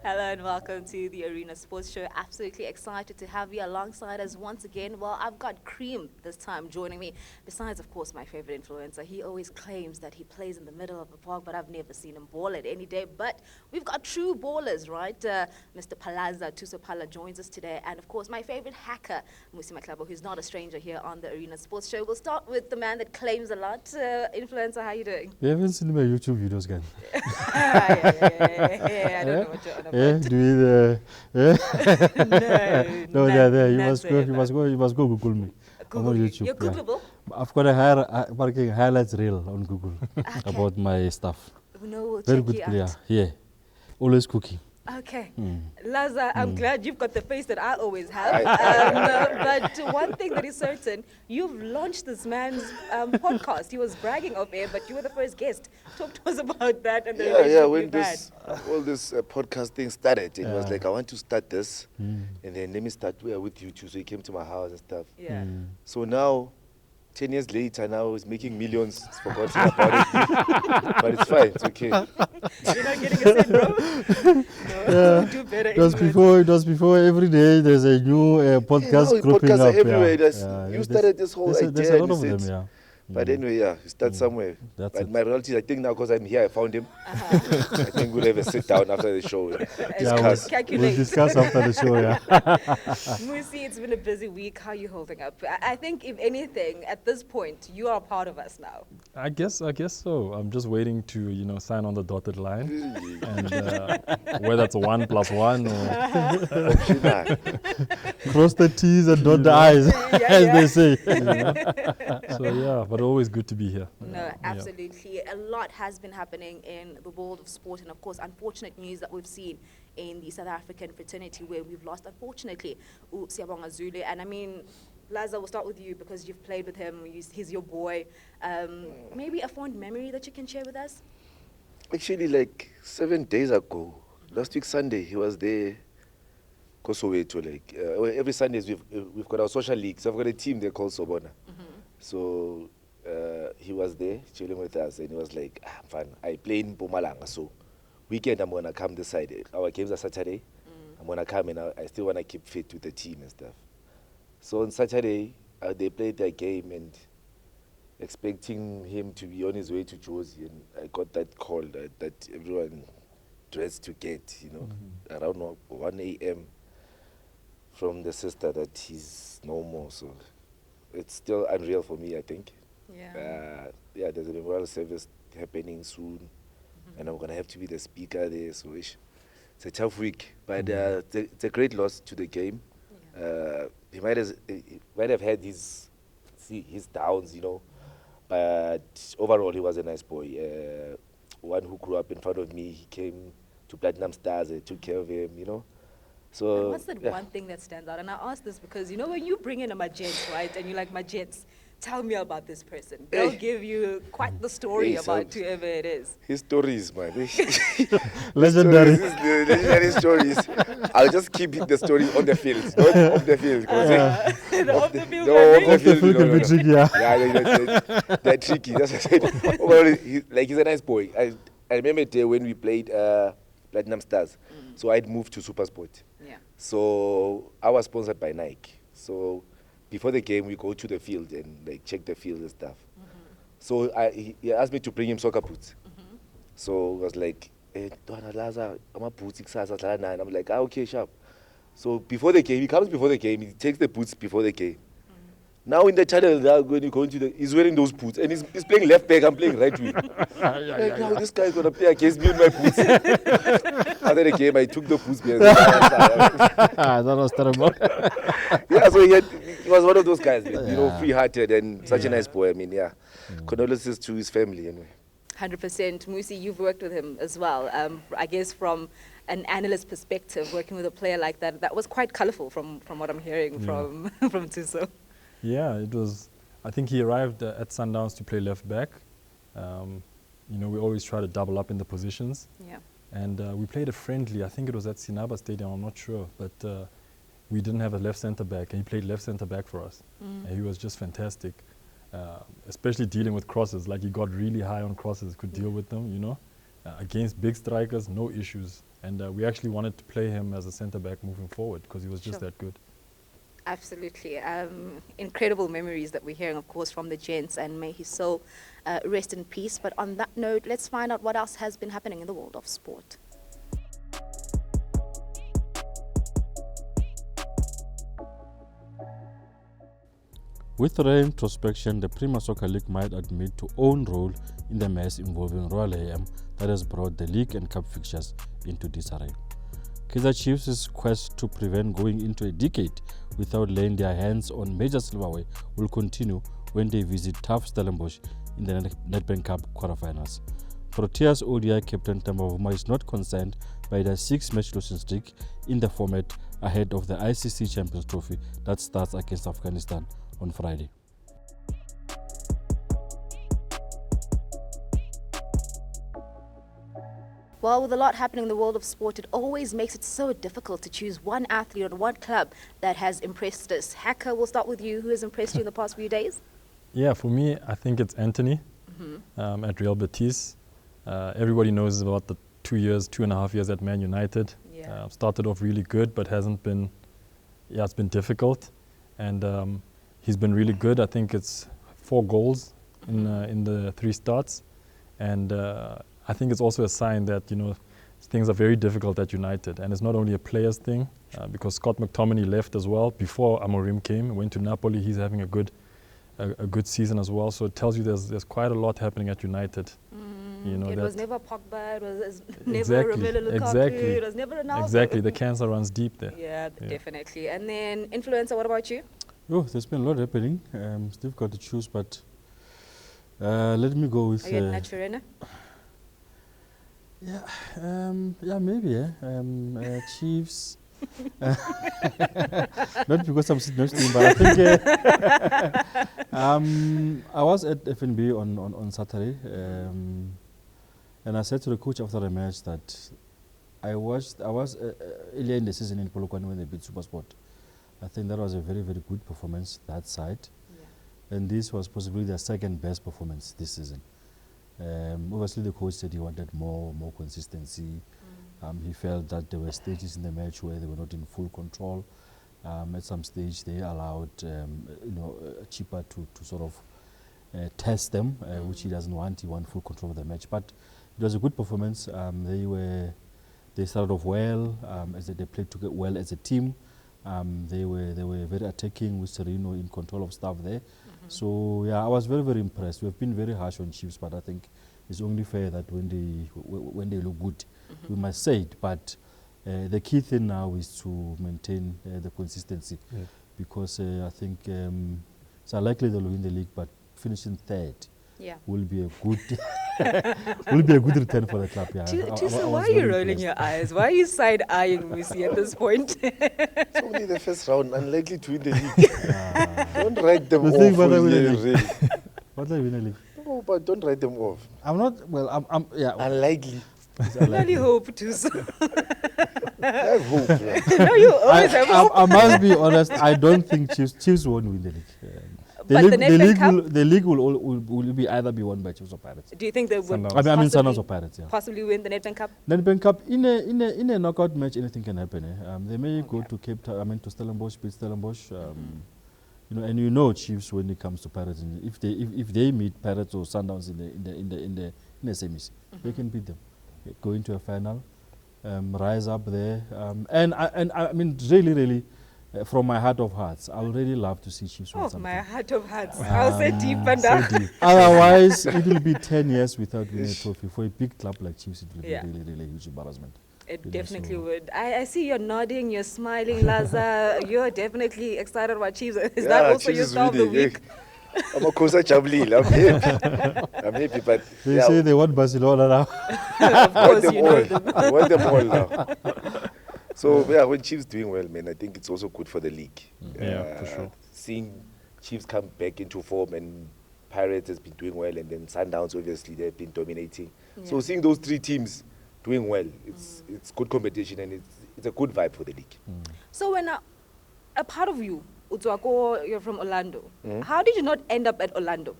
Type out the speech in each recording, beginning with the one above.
Hello and welcome to the Arena Sports Show. Absolutely excited to have you alongside us once again. Well, I've got Cream this time joining me. Besides, of course, my favorite influencer. He always claims that he plays in the middle of the park, but I've never seen him ball it any day. But we've got true ballers, right? Mr. Thuso Phala joins us today. And, of course, my favorite hacker, Musi Matlaba, who's not a stranger here on the Arena Sports Show. We'll start with the man that claims a lot. Influencer, how you doing? You haven't seen my YouTube videos, guys. I don't know what you're on about. Yeah, do you no, they're there. You must go Google me. I'm on YouTube. You're Googleable? Yeah. I've got a working highlights reel on Google about my stuff. No, we'll Very check good you player. out. Yeah, always cooking. Okay. Laza, I'm glad you've got the face that I always have. But one thing that is certain, you've launched this man's podcast. He was bragging off air, but you were the first guest. Talk to us about that and the relationship when you've had. all this podcast thing started, it was like, I want to start this, and then let me start with you too. So he came to my house and stuff. Yeah. So now, 10 years later, now he's making millions. He's forgotten about it. But it's fine, it's okay. You're not getting a cent, bro? No, do better. It was before every day there's a new podcast cropping podcasts up. are everywhere. Yeah. You started this whole idea. There's a lot and of you them, said- yeah. But anyway, you start somewhere. That's But it. my reality, I think now because I'm here, I found him. I think we'll have a sit down after the show. Discuss. Calculate. We'll discuss after the show, yeah. Musi, it's been a busy week. How are you holding up? I think, if anything, at this point, you are part of us now. I guess so. I'm just waiting to, sign on the dotted line, and whether it's a 1 + 1 or Cross the T's and dot the I's, as they say. so. Yeah, but always good to be here. No, absolutely. A lot has been happening in the world of sport, and of course, unfortunate news that we've seen in the South African fraternity where we've lost, unfortunately, Siyabonga Zulu. And I mean, Laza, we'll start with you because you've played with him. He's your boy. Maybe a fond memory that you can share with us? Actually, like 7 days ago, last week Sunday, he was there. Kosoweto, like every Sundays we've got our social league. So I've got a team there called Sobona. So he was there chilling with us, and he was like, fun. I play in Mpumalanga, so weekend I'm gonna come this side. Our games are Saturday. I'm gonna come, and I still wanna keep fit with the team and stuff. So on Saturday they played their game, and expecting him to be on his way to Jozi, and I got that call that everyone dressed to get, around 1 a.m. from the sister that he's no more. So it's still unreal for me, I think. Yeah. There's a memorial service happening soon, and I'm gonna have to be the speaker there. So it's a tough week, but it's a great loss to the game. Yeah. He might have had his downs, but overall he was a nice boy. One who grew up in front of me. He came to Platinum Stars. I took care of him, So And what's that one thing that stands out? And I ask this because, when you bring in a Magents, right, and you're like, Magents, tell me about this person. They'll give you quite the story about whoever it is. His stories, man. Legendary. Legendary stories. I'll just keep the stories on the field, not off the field. The off the field Off the field can be tricky, yeah. They're tricky. That's what I said. Overall, he's a nice boy. I remember a day when we played Platinum Stars. So I'd moved to SuperSport. Yeah. So I was sponsored by Nike. So before the game, we go to the field and check the field and stuff. So he asked me to bring him soccer boots. So I was like, I'm like, okay, sharp. So before the game, he comes before the game, he takes the boots before the game. Now in the channel, when you go into he's wearing those boots, and he's playing left back, I'm playing right wing. Now this guy's gonna play against me in my boots. After the game, I took the boots. That was terrible. Yeah, so he was one of those guys, free-hearted and such a nice boy. I mean, condolences to his family anyway. 100%. Musi, you've worked with him as well. I guess from an analyst perspective, working with a player like that was quite colourful from what I'm hearing from Thuso. Yeah, it was. I think he arrived at Sundowns to play left back. We always try to double up in the positions. Yeah. And we played a friendly. I think it was at Sinaba Stadium. I'm not sure, but we didn't have a left centre back, and he played left centre back for us. And he was just fantastic, especially dealing with crosses. Like he got really high on crosses, could deal with them, against big strikers, no issues. And we actually wanted to play him as a centre-back moving forward because he was just that good. Absolutely. Incredible memories that we're hearing, of course, from the gents, and may his soul rest in peace. But on that note, let's find out what else has been happening in the world of sport. With retrospection, the Premier Soccer League might admit to own role in the mess involving Royal AM that has brought the league and cup fixtures into disarray. Kaizer Chiefs' quest to prevent going into a decade without laying their hands on major silverware will continue when they visit tough Stellenbosch in the Nedbank Cup quarterfinals. Proteas ODI captain Temba Bavuma is not concerned by the 6-match losing streak in the format ahead of the ICC Champions Trophy that starts against Afghanistan on Friday. Well, with a lot happening in the world of sport, it always makes it so difficult to choose one athlete or one club that has impressed us. Hacker, we'll start with you. Who has impressed you in the past few days? Yeah, for me, I think it's Anthony at Real Betis. Everybody knows about the 2.5 years at Man United. Yeah. Started off really good, but hasn't been, it's been difficult. And he's been really good. I think it's 4 goals in the 3 starts. And I think it's also a sign that, things are very difficult at United. And it's not only a players thing, because Scott McTominay left as well before Amorim came, went to Napoli. He's having a good season as well. So it tells you there's quite a lot happening at United. It was never Pogba, it was never Romelu Lukaku, it was never Ronaldo. Exactly, the cancer runs deep there. Yeah, definitely. And then, influencer, what about you? Oh, there's been a lot happening. It's difficult to choose, but let me go with... Are you a Naturena? Yeah, maybe. Chiefs. Not because I'm sitting next to him, but I think I was at FNB on Saturday, and I said to the coach after the match that I was earlier in the season in Polokwane when they beat SuperSport. I think that was a very, very good performance that side, and this was possibly their second best performance this season. Obviously, the coach said he wanted more consistency. He felt that there were stages in the match where they were not in full control. At some stage, they allowed Chipa to sort of test them, which he doesn't want. He wants full control of the match. But it was a good performance. They started off well. As they played together well as a team. They were very attacking with Sereno in control of stuff there. So yeah, I was very, very impressed. We have been very harsh on Chiefs, but I think it's only fair that when they look good, we must say it. But the key thing now is to maintain the consistency, because I think it's unlikely they'll win the league, but finishing third will be a good return for the club. Yeah. Tuso, why are you rolling your eyes? Why are you side-eyeing Musi at this point? It's only the first round, unlikely to win the league. Don't write them off. Really. What do I win a league? No, but don't write them off. I'm not. Well, I'm unlikely. I really hope, Tuso. I have hope. No, you always have hope. I must be honest. I don't think Chiefs won't win the league. The league will be either be won by Chiefs or Pirates. Do you think they would? I mean Sundowns or Pirates. Yeah. Possibly win the Nedbank Cup. Nedbank Cup in a knockout match, anything can happen. They may go to Cape Town. To Stellenbosch, beat Stellenbosch. And Chiefs when it comes to Pirates. If they meet Pirates or Sundowns in the semis, they can beat them. Go into a final, rise up there, and I mean really. From my heart of hearts, I would really love to see Chiefs win something. My heart of hearts. I'll say deep and so deep. Otherwise, it will be 10 years without winning a trophy. For a big club like Chiefs, it will be really, really huge embarrassment. It definitely would. I see you're nodding, you're smiling, Laza. You're definitely excited about Chiefs. Is that also your star of the week? I'm a Kosa Chablil. I'm happy, but they say they want Barcelona now. Of course, you know them. I want them all now. So when Chiefs doing well, man, I think it's also good for the league. For sure. Seeing Chiefs come back into form, and Pirates has been doing well, and then Sundowns obviously they've been dominating. So seeing those 3 teams doing well, it's good competition, and it's a good vibe for the league. So when a part of you, Utsuako, you're from Orlando. How did you not end up at Orlando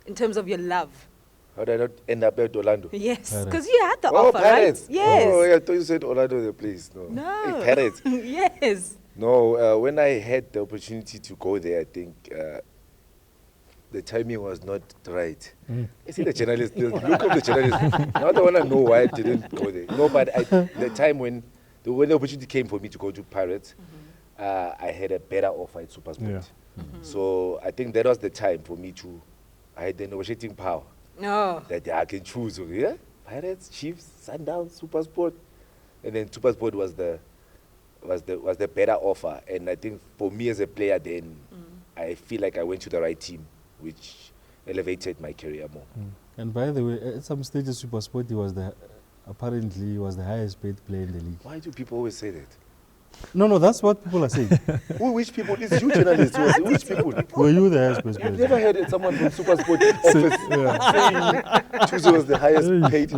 in terms of your love How did I not end up at Orlando? Yes, Pirates. because you had the Oh, offer, Pirates. right? Yes. Oh, yeah, I thought you said Orlando the place. No. No. Hey, Pirates. Yes. No, when I had the opportunity to go there, I think the timing was not right. You see the journalist, the look of the journalist. Now they want to know why I didn't go there. No, but the time when the opportunity came for me to go to Pirates, I had a better offer at SuperSport. Yeah. So I think that was the time for me to, I had the negotiating power No. that I can choose. Yeah, Pirates, Chiefs, Sundowns, SuperSport, and then SuperSport was the better offer. And I think for me as a player, then I feel like I went to the right team, which elevated my career more. And by the way, at some stages, SuperSport apparently was the highest paid player in the league. Why do people always say that? No, that's what people are saying. Which people? It's you journalists. Which people? Were you the highest paid I've player? never heard someone from SuperSport office saying Thuso was the highest paid.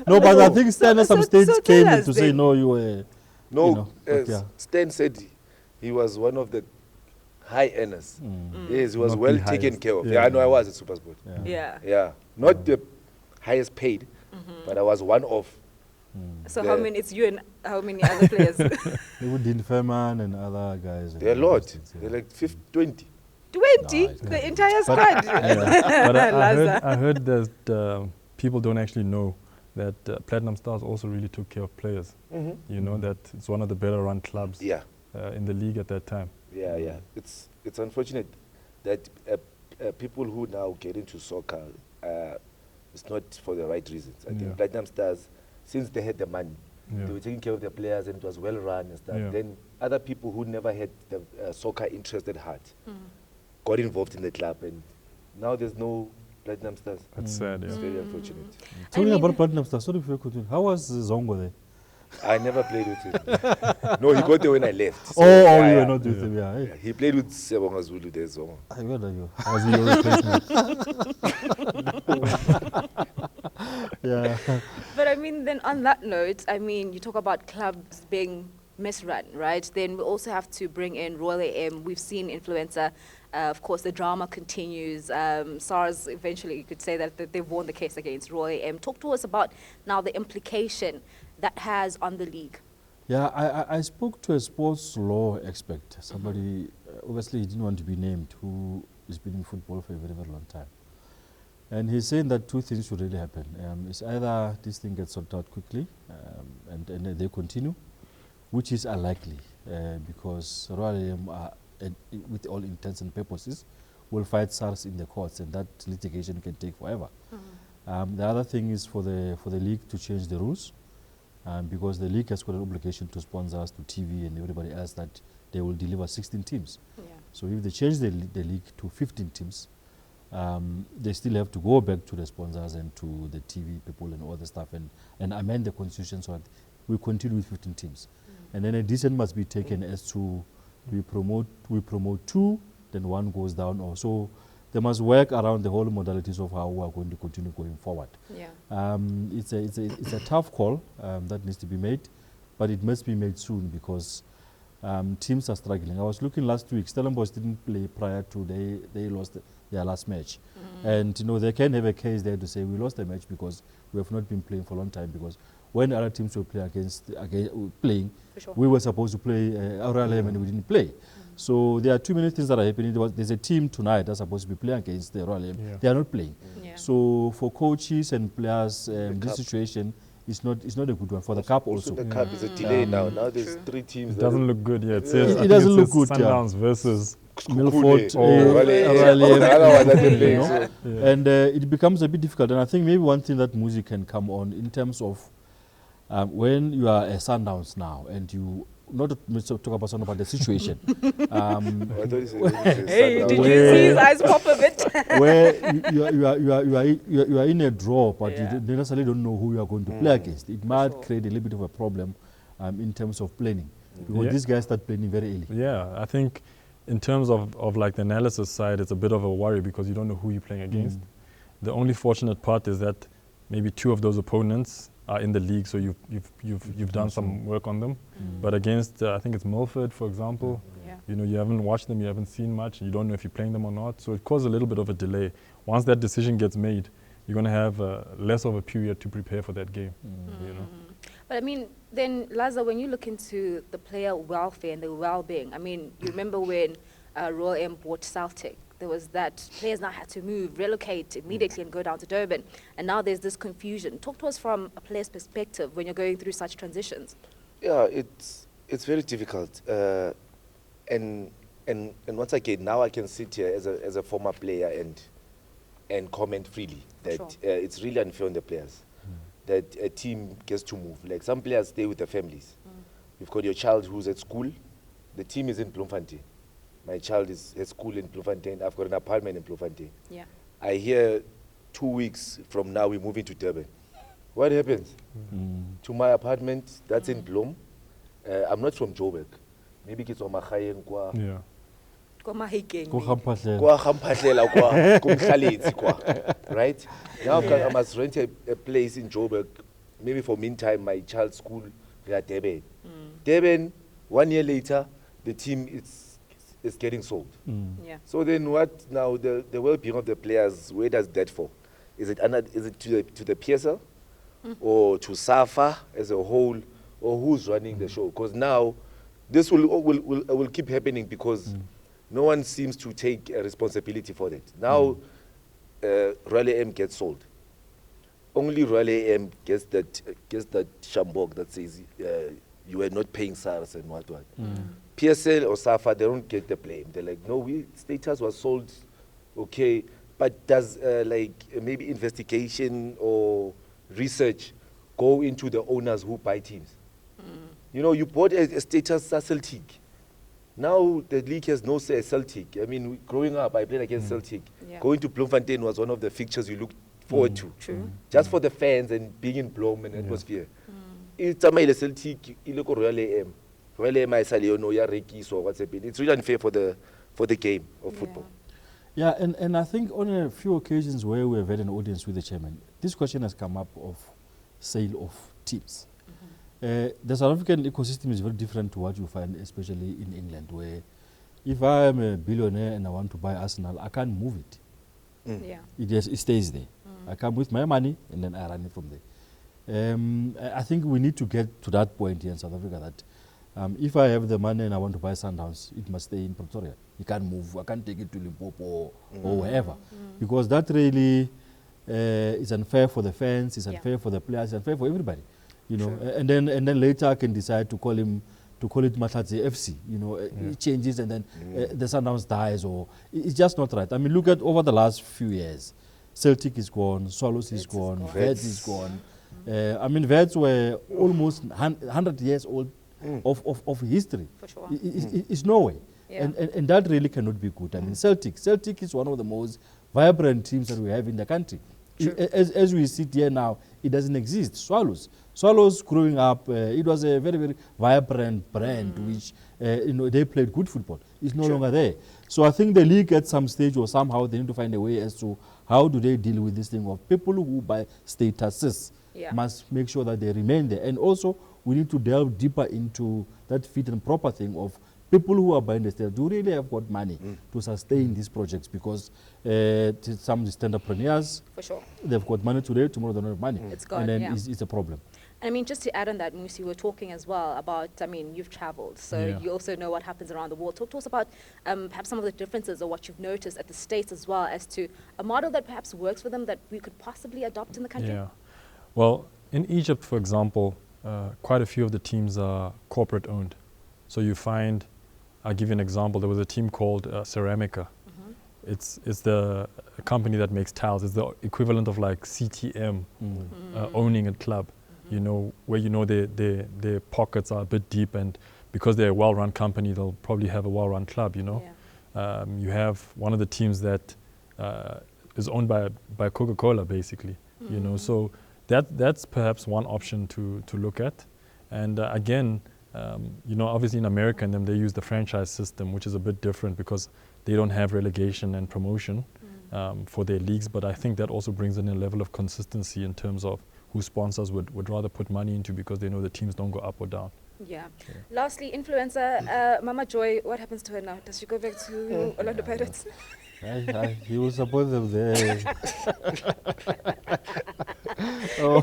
No, but I No. think Stan at some So stage tell came us to say, then. no, you were. No, You know, but yeah. Stan said he was one of the high earners. Yes, he was Not well the taken highest. care of. Yeah. Yeah, I know I was at SuperSport. Yeah. Yeah, not the highest paid, but I was one of. So Yeah. how many? It's you and how many other players? They would Dean Furman and other guys. They're a lot. They're like 20. 20, No, it's the not. entire squad. But Laza. I heard that people don't actually know that Platinum Stars also really took care of players. You know, that it's one of the better run clubs Yeah, in the league at that time. yeah. It's unfortunate that people who now get into soccer, it's not for the right reasons. I Yeah. think Platinum Stars, since they had the money, Yeah. they were taking care of their players and it was well run and stuff. Yeah. Then other people who never had the soccer interest at heart got involved in the club, and now there's no Platinum Stars. That's sad, It's yeah. very unfortunate. Tell I me mean- about Platinum Star. Sorry if you continue. How was Zongo there? I never played with him. No, he got there when I left. So, You yeah. were not with Yeah. him. Yeah. Yeah, Hey. he played with Sebonga Zulu there. So. Where are you? Was he your replacement? Yeah. But I mean, then on that note, I mean, you talk about clubs being misrun, right? Then we also have to bring in Royal AM. We've seen Influencer. Of course, the drama continues. SARS, eventually, you could say that they've won the case against Royal AM. Talk to us about now the implication that has on the league. Yeah, I spoke to a sports law expert, somebody, obviously he didn't want to be named, who has been in football for a very, very long time. And he's saying that two things should really happen. It's either this thing gets sorted out quickly and they continue, which is unlikely because Royal AM, with all intents and purposes, will fight SARS in the courts, and that litigation can take forever. The other thing is for the league to change the rules, because the league has got an obligation to sponsors, to TV and everybody else, that they will deliver 16 teams. Yeah. So if they change the league to 15 teams, they still have to go back to the sponsors and to the TV people and all the stuff and amend the constitution so that we continue with 15 teams. And then a decision must be taken as to we promote two, then one goes down. Or so they must work around the whole modalities of how we are going to continue going forward. Yeah. It's a tough call that needs to be made, but it must be made soon because teams are struggling. I was looking last week, Stellenbosch didn't play prior to they lost their last match. And you know, they can have a case there to say we lost the match because we have not been playing for a long time, because when other teams were playing, For sure. we were supposed to play Royal AM and we didn't play. So there are too many things that are happening. There's a team tonight that's supposed to be playing against the Royal AM. Yeah. They are not playing. Yeah. So for coaches and players, this cup. situation is not a good one. For the cup Also, also. the cup is a delay now. Now there's True. 3 teams. It that doesn't are- look good yet. It I think doesn't it look says good, yeah. Sundowns versus Milford, Oh, Royal AM, the other one that they you play, know. so- Yeah. And it becomes a bit difficult. And I think maybe one thing that Musi can come on in terms of when you are a Sundowns now and you not to talk about Sundowns, but the situation I thought he said Hey, Sundowns. did you Where- see his eyes pop a bit? where you are in a draw, but Yeah. you necessarily don't know who you are going to play against. It might create a little bit of a problem in terms of planning, because Yeah. these guys start planning very early. Yeah, I think in terms of like the analysis side, it's a bit of a worry because you don't know who you're playing against. The only fortunate part is that maybe 2 of those opponents are in the league, so you've done some work on them. But against, I think it's Milford, for example, Yeah. you know, you haven't watched them, you haven't seen much, and you don't know if you're playing them or not. So it caused a little bit of a delay. Once that decision gets made, you're going to have less of a period to prepare for that game. You know. But I mean, then Laza, when you look into the player welfare and the well-being, I mean, you remember when Royal M bought Celtic, there was that players now had to move, relocate immediately and go down to Durban. And now there's this confusion. Talk to us from a player's perspective when you're going through such transitions. Yeah, it's very difficult. And once again, now I can sit here as a former player and comment freely that Sure. it's really unfair on the players that a team gets to move. Like some players stay with their families. You've got your child who's at school. The team is in Bloemfontein. My child is at school in Bloemfontein. I've got an apartment in Bloemfontein. Yeah. I hear 2 weeks from now we're moving to Durban. What happens? To my apartment, that's in Bloem. I'm not from Joburg. Maybe it's on Mahlayeng kwa. Yeah. Go Mahikeng. Gamphahlele. Kwa Gamphahlele kwa kumhlalezi kwa. Right? Now I must rent a place in Joburg. Maybe for meantime my child's school we are Durban. Durban, 1 year later, the team is getting sold. Yeah. So then what now the well-being of the players, where does that fall? Is it to the PSL or to SAFA as a whole, or who's running the show? Because now this will keep happening because no one seems to take a responsibility for that. Now Royal M gets sold. Only Royal M gets that shambok that says you are not paying SARS and what. PSL or SAFA, they don't get the blame. They're like, no, Status was sold, okay, but does maybe investigation or research go into the owners who buy teams? You know, you bought a Status Celtic. Now the league has no say Celtic. I mean, growing up, I played against Celtic. Yeah. Going to Bloemfontein was one of the fixtures you looked forward to. True. Just for the fans and being in Bloem and atmosphere. It's a Celtic, iloko Royal AM. Royal AM I say no ya rekis or what's happening. It's really unfair for the game of football. Yeah, and I think on a few occasions where we have had an audience with the chairman, this question has come up of sale of teams. The South African ecosystem is very different to what you find, especially in England, where if I am a billionaire and I want to buy Arsenal, I can't move it. Yeah. It stays there. I come with my money and then I run it from there. I think we need to get to that point here in South Africa that if I have the money and I want to buy Sundowns, it must stay in Pretoria. You can't move. I can't take it to Limpopo or wherever. Because that really is unfair for the fans, it's unfair for the players, it's unfair for everybody. You know, and then later I can decide to call it Mahlatse FC. You know, it changes and then the Sundowns dies, or it's just not right. I mean, look at over the last few years, Celtic is gone, Swallows is gone, Vets is gone. I mean, Vets were almost 100 years old of history. For sure. It's no way. Yeah. And that really cannot be good. I mean, Celtic is one of the most vibrant teams that we have in the country. As we sit here now, it doesn't exist. Swallows growing up, it was a very, very vibrant brand which, they played good football. It's no longer there. So I think the league at some stage or somehow they need to find a way as to how do they deal with this thing of people who buy statuses must make sure that they remain there. And also we need to delve deeper into that fit and proper thing of people who are buying the status do really have got money to sustain these projects, because some entrepreneurs, For sure. they've got money today, tomorrow they don't have money. It's gone, and then yeah. it's a problem. I mean, just to add on that, Musi, we're talking as well about, I mean, you've traveled, so you also know what happens around the world. Talk to us about perhaps some of the differences or what you've noticed at the States as well, as to a model that perhaps works for them that we could possibly adopt in the country. Yeah. Well, in Egypt, for example, quite a few of the teams are corporate owned. So you find, I'll give you an example, there was a team called Ceramica. It's the company that makes tiles. It's the equivalent of like CTM owning a club. You know, where you know their pockets are a bit deep, and because they're a well-run company, they'll probably have a well-run club, you know. You have one of the teams that is owned by Coca-Cola, basically, you know. So that's perhaps one option to look at. And again, you know, obviously in America and them, they use the franchise system, which is a bit different because they don't have relegation and promotion for their leagues. But I think that also brings in a level of consistency in terms of who sponsors would rather put money into, because they know the teams don't go up or down. Yeah. Lastly, influencer, Mama Joy, what happens to her now? Does she go back to Orlando Pirates? He was supposed to be there.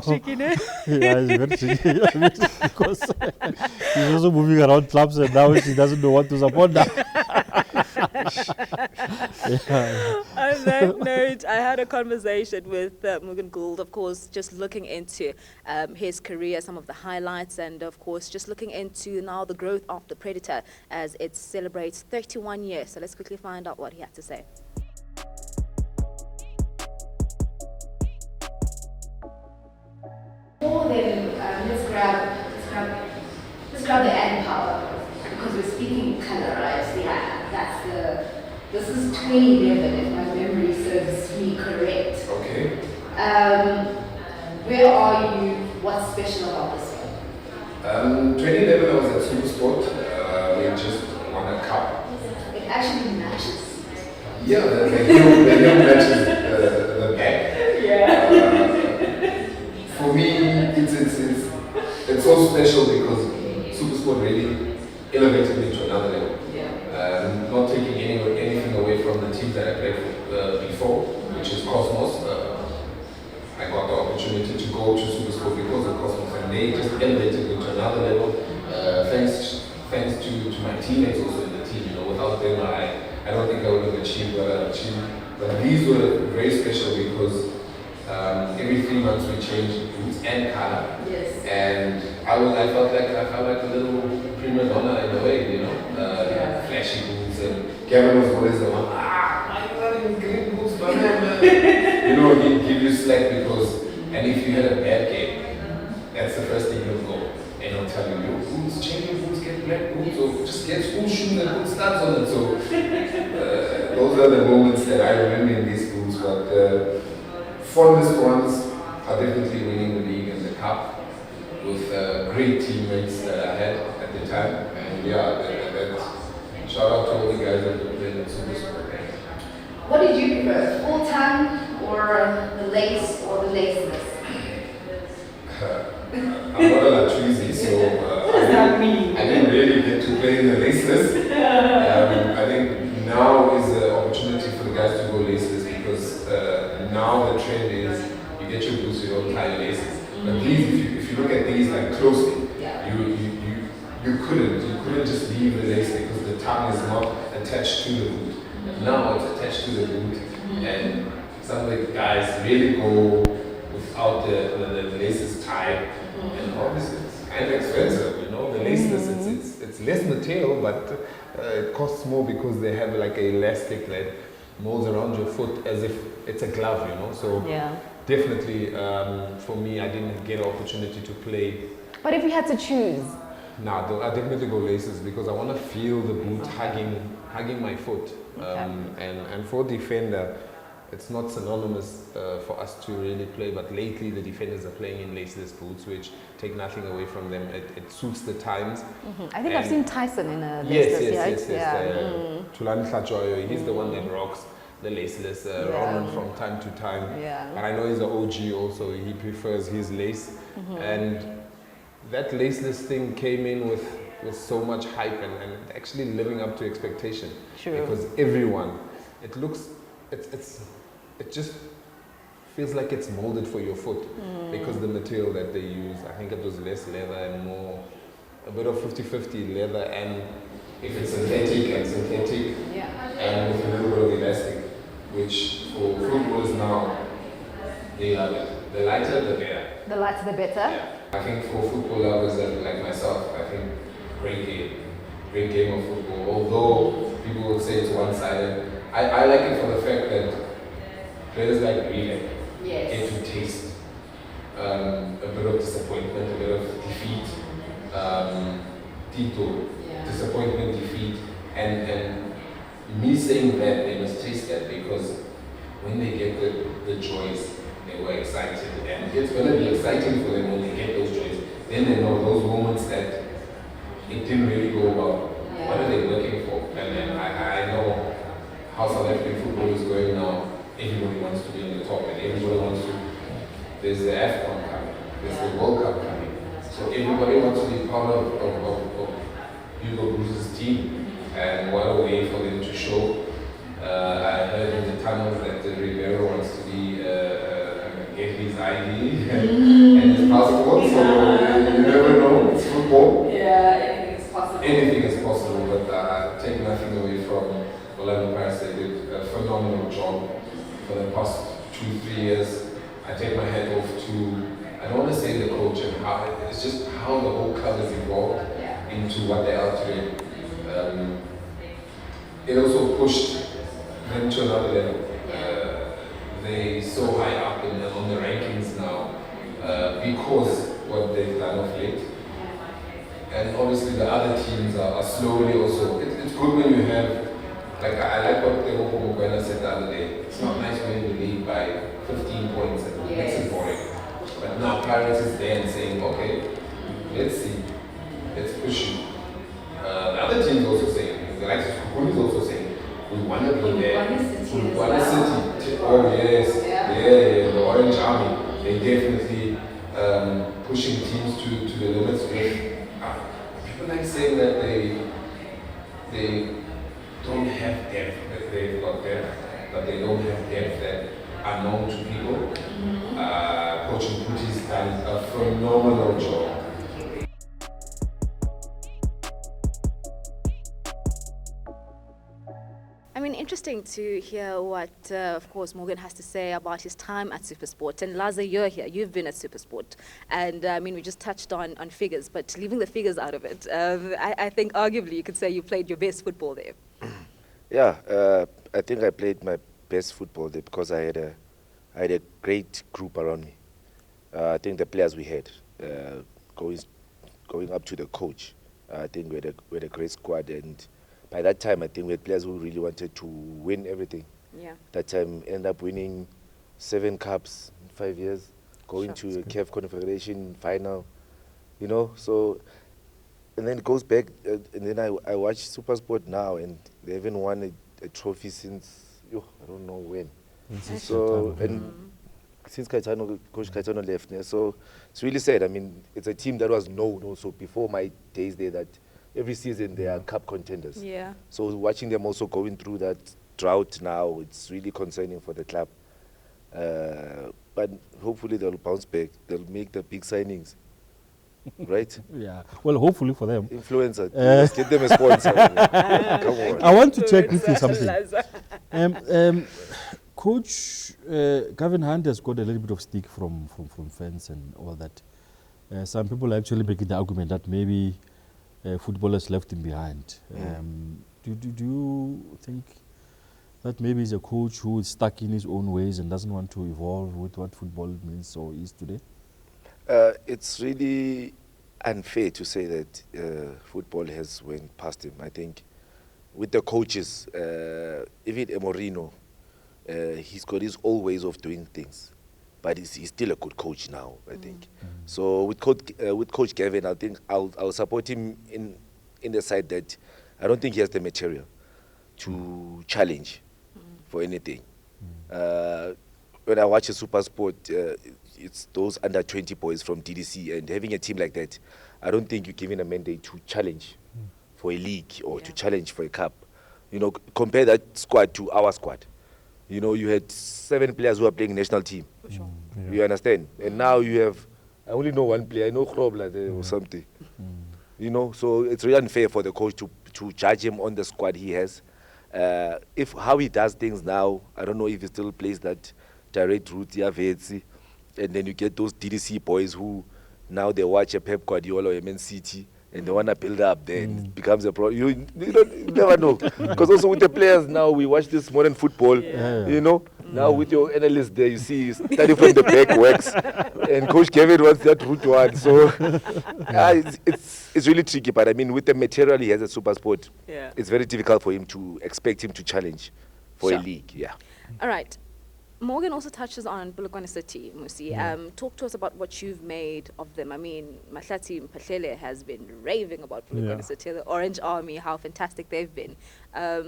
quite tricky, no? Yeah, it's very tricky. Because he's also moving around clubs and now she doesn't know what to support now. Yeah. On that note, I had a conversation with Mugan Gould, of course, just looking into his career, some of the highlights, and of course, just looking into now the growth of the Predator as it celebrates 31 years. So let's quickly find out what he had to say. More than let's grab the end power because we're speaking color, right? Yeah, that's this is 2011 if my memory serves me correct. Okay. Where are you? What's special about this one? 2011 I was at SuperSport. We just won a cup. It actually matches. Yeah, the hill matches the back. Yeah. For me, it's so special because SuperSport really elevated me to another level. Not taking anything away from the team that I played for before, which is Cosmos. I got the opportunity to go to SuperSport because of Cosmos, and they just elevated me to another level. Thanks to my teammates also in the team. You know, without them, I don't think I would have achieved what I achieved. But these were very special because every 3 months we changed boots and color. Yes. And I felt like a little prima donna in a way, you know, flashy boots, and Gavin was always the one, why you not in green boots, man? You know, he'd give you slack because, and if you had a bad game, that's the first thing he'll go, and he'll tell you, your boots, change your boots, get black boots, or just get school shoes and put studs on it. So those are the moments that I remember in these boots, but fondest ones are definitely winning the league and the cup with great teammates that I had at the time. And yeah, shout out to all the guys that played in SuperSport. What did you prefer, full time or the lace or the laceless? I'm not a Latrizi, so what does that mean? I didn't really get to play in the laceless. I think now is the opportunity for the guys to go laceless because now the trend is you get your boots, you don't tie your laces. But these, if you look at these like closely, you couldn't just leave the lace because the tongue is not attached to the boot. Now it's attached to the boot, and some of the guys really go without the laces tied, and obviously it's kind of expensive, you know. The laceless, it's less material, but it costs more because they have like an elastic that molds around your foot as if it's a glove, you know. So definitely for me, I didn't get an opportunity to play. But if you had to choose? No, I definitely go laces because I want to feel the boot hugging my foot. And for defender, it's not synonymous for us to really play, but lately the defenders are playing in laceless boots, which take nothing away from them. It suits the times. I think I've seen Tyson in a laceless, yes. Tulani Hlajoyo, he's the one that rocks the laceless Ronan from time to time. But I know he's an OG also, he prefers his lace. And that laceless thing came in with so much hype and actually living up to expectation. Because everyone, it just feels like it's molded for your foot because the material that they use, I think it was less leather and more, a bit of 50-50 leather and if it's synthetic and with a little bit of elastic, which for footballers now, they love it. The lighter, the better. The lighter, the better? Yeah. I think for football lovers like myself, I think great game of football. Although people will say it's one-sided, I like it for the fact that players like Relay get to taste a bit of disappointment, a bit of defeat, Tito, disappointment, defeat, and me saying that they must taste that because when they get the joys, they were excited, and it's going to be exciting for them when they get those joys. Then they know those moments that it didn't really go well. What are they working for? And then I know how South African football is going now. Everybody wants to be on the top, and everybody wants to. There's the AFCON coming, there's the World Cup coming. So everybody wants to be part of Hugo Bruce's team, and what a way for them to show. I heard in the tunnels that Rivero wants to be get his ID. so you never know. It's football. Yeah, anything is possible. Anything is possible, but take nothing away from Orlando Pirates. They did a phenomenal job for the past 2-3 years. I take my hat off to, I don't want to say the coach and how, it's just how the whole club has evolved into what they are today. It also pushed them to another level. They're so high up on the rankings now because what they've done of late. And obviously the other teams are slowly also, it's good when you have, like I like what Tebo Mokwena said the other day, it's not nice when you lead by 15 points and it makes it boring. But now Pirates is there and saying, okay, let's see, let's push you. The other teams also saying, the likes of Kukuni is also saying, we want to be there. We want a city. Oh yes, yeah, the Orange Army, they definitely pushing teams to the limits. People like saying that they don't have depth, that they've got depth, but they don't have depth that are known to people. Coach Mputi's done a phenomenal job. I mean, interesting to hear what, of course, Morgan has to say about his time at SuperSport. And Laza, you're here. You've been at SuperSport. And, I mean, we just touched on figures, but leaving the figures out of it, I think arguably you could say you played your best football there. Yeah, I think I played my best football there because I had a great group around me. I think the players we had, going up to the coach, I think we had a great squad, and by that time I think we had players who really wanted to win everything. Yeah. That time ended up winning 7 cups in 5 years, going to a CAF Confederation final, you know. So, and then it goes back, and then I watch SuperSport now, and they haven't won a trophy since I don't know when. So and since Coach Kaitano left, yeah, so it's really sad. I mean, it's a team that was known also before my days there that every season they are cup contenders. Yeah. So watching them also going through that drought now, it's really concerning for the club. But hopefully they'll bounce back. They'll make the big signings. Right? Yeah. Well, hopefully for them. Influencer. Let's get them a sponsor. Come on. I want to check with you something. Coach Gavin Hunt has got a little bit of stick from fans and all that. Some people are actually making the argument that maybe football has left him behind. Do you think that maybe he's a coach who is stuck in his own ways and doesn't want to evolve with what football means or is today? It's really unfair to say that football has went past him. I think with the coaches, even Emorino, he's got his old ways of doing things, but he's still a good coach now, I think. So with Coach Gavin, I think I'll support him in the side that I don't think he has the material to challenge for anything. When I watch a SuperSport, it's those under 20 boys from DDC, and having a team like that, I don't think you're given a mandate to challenge for a league or to challenge for a cup. You know, compare that squad to our squad. You know, you had 7 players who are playing national team. For sure. You understand? And now you have, I only know 1 player, I know Krobla there or something. You know, so it's really unfair for the coach to judge him on the squad he has. If how he does things now, I don't know if he still plays that direct route, and then you get those DDC boys who now they watch a Pep Guardiola or a Man City and they want to build up, then it becomes a problem. You never know. Because also with the players now, we watch this modern football, you know. Now with your analyst there, you see, starting from the back works, and Coach Kevin wants that route one. So it's really tricky. But I mean, with the material he has at SuperSport, it's very difficult for him to expect him to challenge for a league. Yeah. All right. Morgan also touches on Polokwane City, Musi. Talk to us about what you've made of them. I mean, Mahlatse Mphahlele has been raving about Polokwane City, the Orange Army, how fantastic they've been.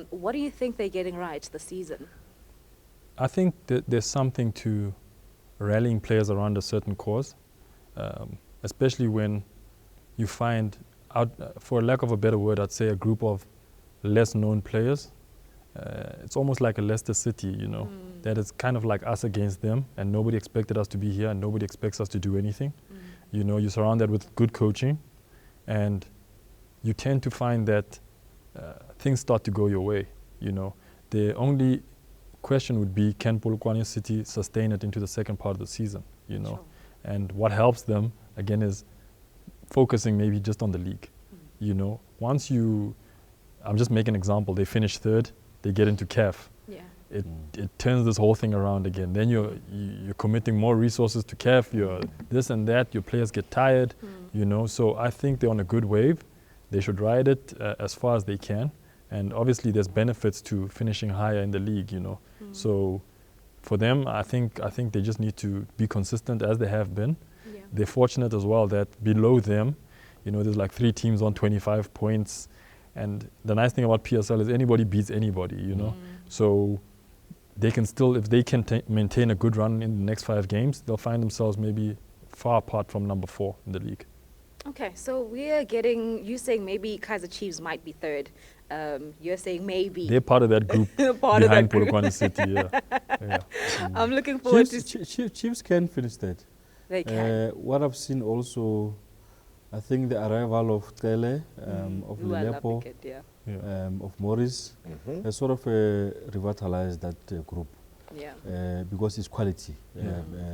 What do you think they're getting right this season? I think that there's something to rallying players around a certain cause, especially when you find out, for lack of a better word, I'd say a group of less known players. It's almost like a Leicester City, you know, that it's kind of like us against them, and nobody expected us to be here and nobody expects us to do anything. You know, you surround that with good coaching, and you tend to find that things start to go your way. You know, the only question would be, can Polokwane City sustain it into the second part of the season? You know, Sure. and what helps them again is focusing maybe just on the league. You know, once you, I'm just making an example, they finish third, they get into CAF. Yeah. It turns this whole thing around again. Then you're committing more resources to CAF, you're this and that, your players get tired, you know. So I think they're on a good wave. They should ride it as far as they can. And obviously there's benefits to finishing higher in the league, you know. So for them, I think they just need to be consistent as they have been. Yeah. They're fortunate as well that below them, you know, there's like 3 teams on 25 points. And the nice thing about PSL is anybody beats anybody, you know. So they can still, if they can maintain a good run in the next 5 games, they'll find themselves maybe far apart from number 4 in the league. Okay, so we're getting, you saying maybe Kaizer Chiefs might be third. You're saying maybe. They're part of that group Part of behind that group. Polokwane City, yeah. I'm looking forward to. Chiefs can finish that. They can. What I've seen also, I think the arrival of Tlele, of Ooh, I love Lepo, the kid, of Morris, has sort of revitalized that group yeah. because it's quality.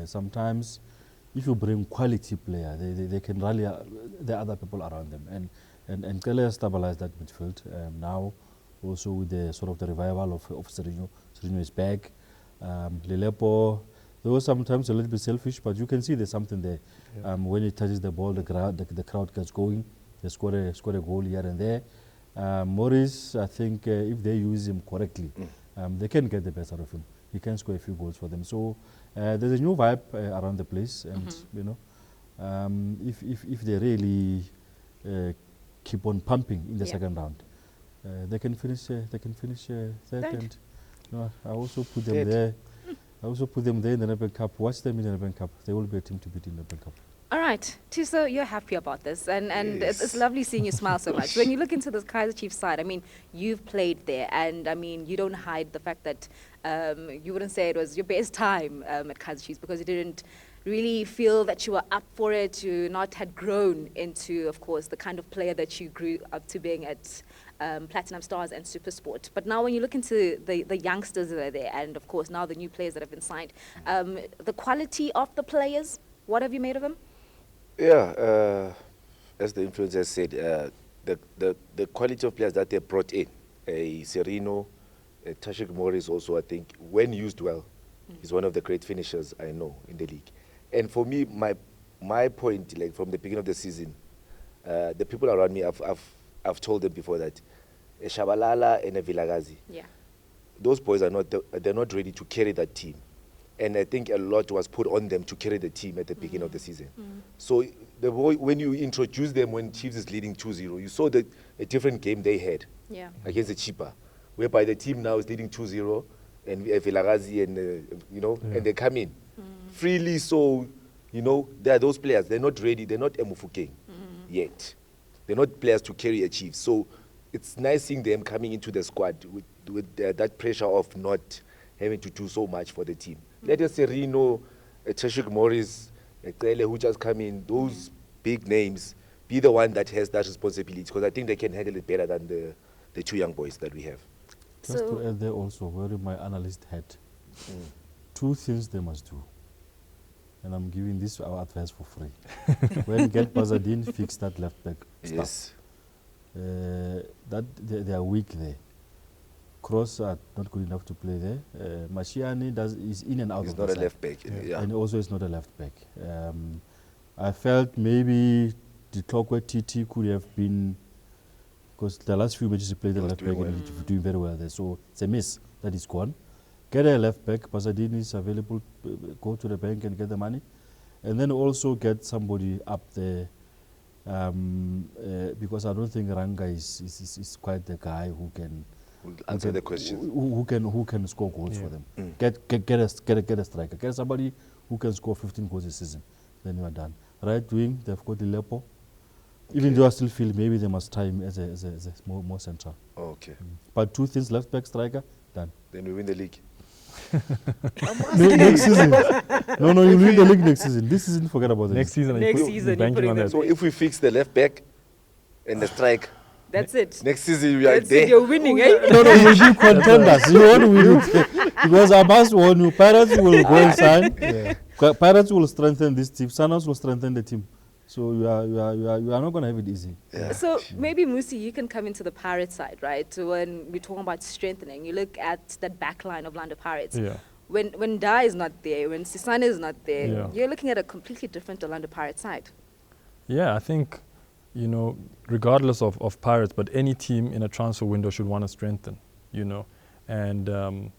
Sometimes, if you bring quality player, they can rally the other people around them, and Tlele has stabilized that midfield. Now, also with the sort of the revival of Serino. Serino is back. Lelepo, they were sometimes a little bit selfish, but you can see there's something there. When he touches the ball, the crowd gets going. They score a goal here and there. Morris, I think if they use him correctly, they can get the best out of him. He can score a few goals for them. So there's a new vibe around the place, and you know, if they really keep on pumping in the second round, they can finish. They can finish third. And you know, I also put them there. I also put them there in the Nedbank Cup. Watch them in the Nedbank Cup. They will be a team to beat in the Nedbank Cup. All right, Thuso, you're happy about this, and it's lovely seeing you smile so much. When you look into this Kaizer Chiefs side, I mean, you've played there, and I mean, you don't hide the fact that you wouldn't say it was your best time at Kaizer Chiefs because you didn't really feel that you were up for it. You not had grown into, of course, the kind of player that you grew up to being at Platinum Stars and SuperSport. But now when you look into the youngsters that are there, and of course now the new players that have been signed, the quality of the players, what have you made of them? Yeah, as the influencer said, the quality of players that they brought in, Serino, Tashik Morris also, I think, when used well, is one of the great finishers I know in the league. And for me, my point, like from the beginning of the season, the people around me, I've told them before that Shabalala and Vilagazi, those boys are they're not ready to carry that team. And I think a lot was put on them to carry the team at the beginning of the season. So when you introduce them when Chiefs is leading 2-0, you saw a different game they had against the Chipa, whereby the team now is leading 2-0 and we have Vilagazi and, you know, and they come in freely. So, you know, there are those players, they're not ready, they're not Emufukeng yet. They're not players to carry a Chiefs. So it's nice seeing them coming into the squad with that pressure of not having to do so much for the team. Let us say Reno, Tashik Morris, Tlele, who just come in, those big names, be the one that has that responsibility, because I think they can handle it better than the 2 young boys that we have. Just to add there also, wearing my analyst hat, 2 things they must do. And I'm giving this our advice for free. When get Bazadin, fix that left back stuff. That they are weak there. Cross are not good enough to play there. Mashiani is in and out. He's not a left back. And also is not a left back. I felt maybe the Clauiee TT could have been, because the last few matches he played the left back and he's doing very well there. So it's a miss that is gone. Get a left back. Bazadin is available. Go to the bank and get the money. And then also get somebody up there. Because I don't think Ranga is quite the guy who can answer the question. Who can score goals for them? Get a striker. Get somebody who can score 15 goals a season. Then you are done. Right wing, they've got the Lepo. Even though I still feel maybe they must try him as a more central. Okay. But 2 things: left back, striker, done. Then we win the league. Next season. No, you win the league next season. This season, forget about it. Next season, Next you're season, you're banking putting on them that. So if we fix the left back and the strike, That's it. next season we are That's it. there. You're winning, eh? No, you will be contenders. You won't win it. Because I must warn you, Pirates will go and sign. Pirates will strengthen this team. Sundowns will strengthen the team. So you are not going to have it easy. Yeah. So maybe Musi, you can come into the Pirate side, right? So when we're talking about strengthening, you look at that back line of Orlando Pirates. Yeah. When Da is not there, when Sisane is not there, Yeah. you're looking at a completely different Orlando Pirates side. Yeah, I think, you know, regardless of Pirates, but any team in a transfer window should want to strengthen, you know. And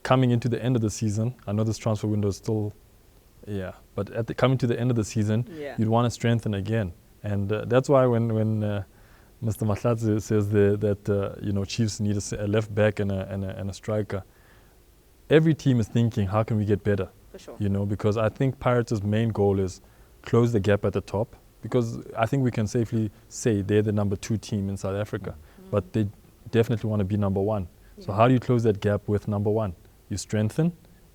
coming into the end of the season, I know this transfer window is still, but coming to the end of the season, you'd want to strengthen again. And that's why when Mr. Mahlatse says that you know, Chiefs need a left back and a striker, every team is thinking, how can we get better? For sure. You know, because I think Pirates' main goal is close the gap at the top, because I think we can safely say they're the number 2 team in South Africa, but they definitely want to be number 1. So how do you close that gap with number 1? You strengthen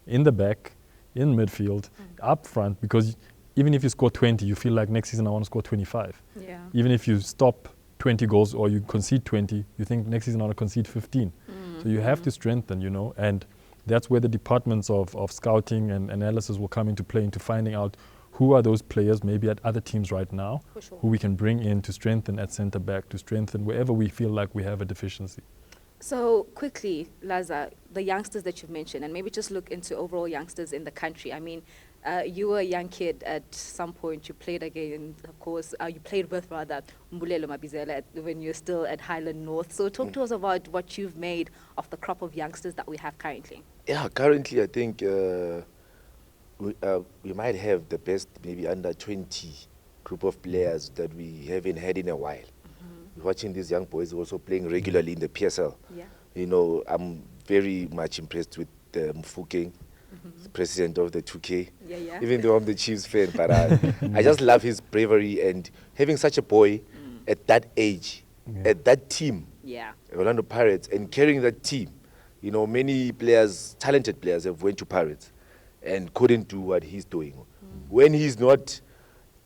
in the back, in midfield, up front, because even if you score 20, you feel like next season I want to score 25. Yeah. Even if you stop 20 goals or you concede 20, you think next season I want to concede 15. So you have to strengthen, you know, and that's where the departments of scouting and analysis will come into play, into finding out who are those players maybe at other teams right now who we can bring in to strengthen at centre back, to strengthen wherever we feel like we have a deficiency. So quickly, Laza, the youngsters that you've mentioned, and maybe just look into overall youngsters in the country. I mean, you were a young kid at some point. You played again, of course. You played with, rather, Mbulelo Mabizela when you're still at Highland North. So talk to us about what you've made of the crop of youngsters that we have currently. Yeah, currently I think we might have the best maybe under 20 group of players that we haven't had in a while. Watching these young boys also playing regularly in the PSL. Yeah. You know, I'm very much impressed with Mfukeng, the president of the 2K. Yeah. Even though I'm the Chiefs fan, but I just love his bravery and having such a boy at that age, at that team, Orlando Pirates, and carrying that team. You know, many players, talented players, have went to Pirates and couldn't do what he's doing. When he's not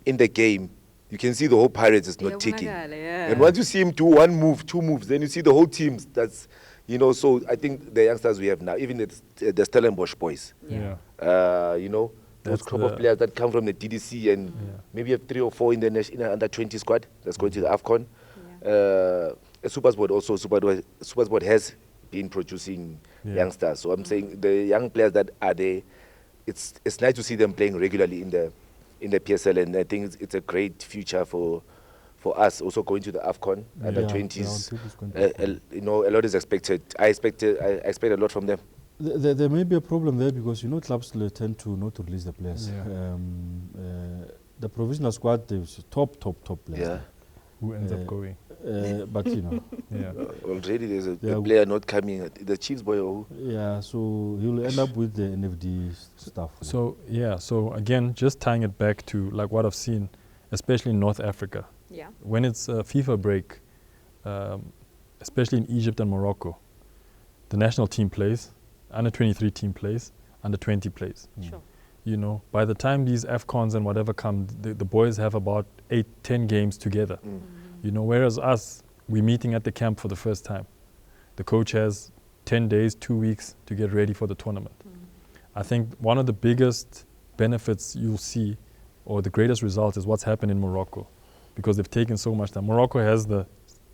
in the game, you can see the whole Pirates is not taking. And once you see him do one move, 2 moves, then you see the whole team. That's, you know, so I think the youngsters we have now, even the Stellenbosch boys, you know, those crop of players that come from the DDC and maybe have 3 or 4 in the under 20 squad that's going to the AFCON. SuperSport also, SuperSport has been producing youngsters. So I'm saying the young players that are there, it's nice to see them playing regularly in the PSL, and I think it's a great future for us also going to the AFCON under 20s. You know, a lot is expected. I expect a lot from them. There may be a problem there because, you know, clubs tend to not release the players. The provisional squad, there's top players. Yeah. Who ends up going? But, you know. Already there's a player not coming, the Chiefs boy or who? Yeah, so he'll end up with the NFD stuff. So, so again, just tying it back to like what I've seen, especially in North Africa. Yeah. When it's a FIFA break, especially in Egypt and Morocco, the national team plays, under 23 team plays, under 20 plays. Sure. You know, by the time these AFCONs and whatever come, the boys have about 8-10 games together. You know, whereas us, we're meeting at the camp for the first time. The coach has 10 days, 2 weeks to get ready for the tournament. I think one of the biggest benefits you'll see, or the greatest result, is what's happened in Morocco, because they've taken so much time. Morocco has the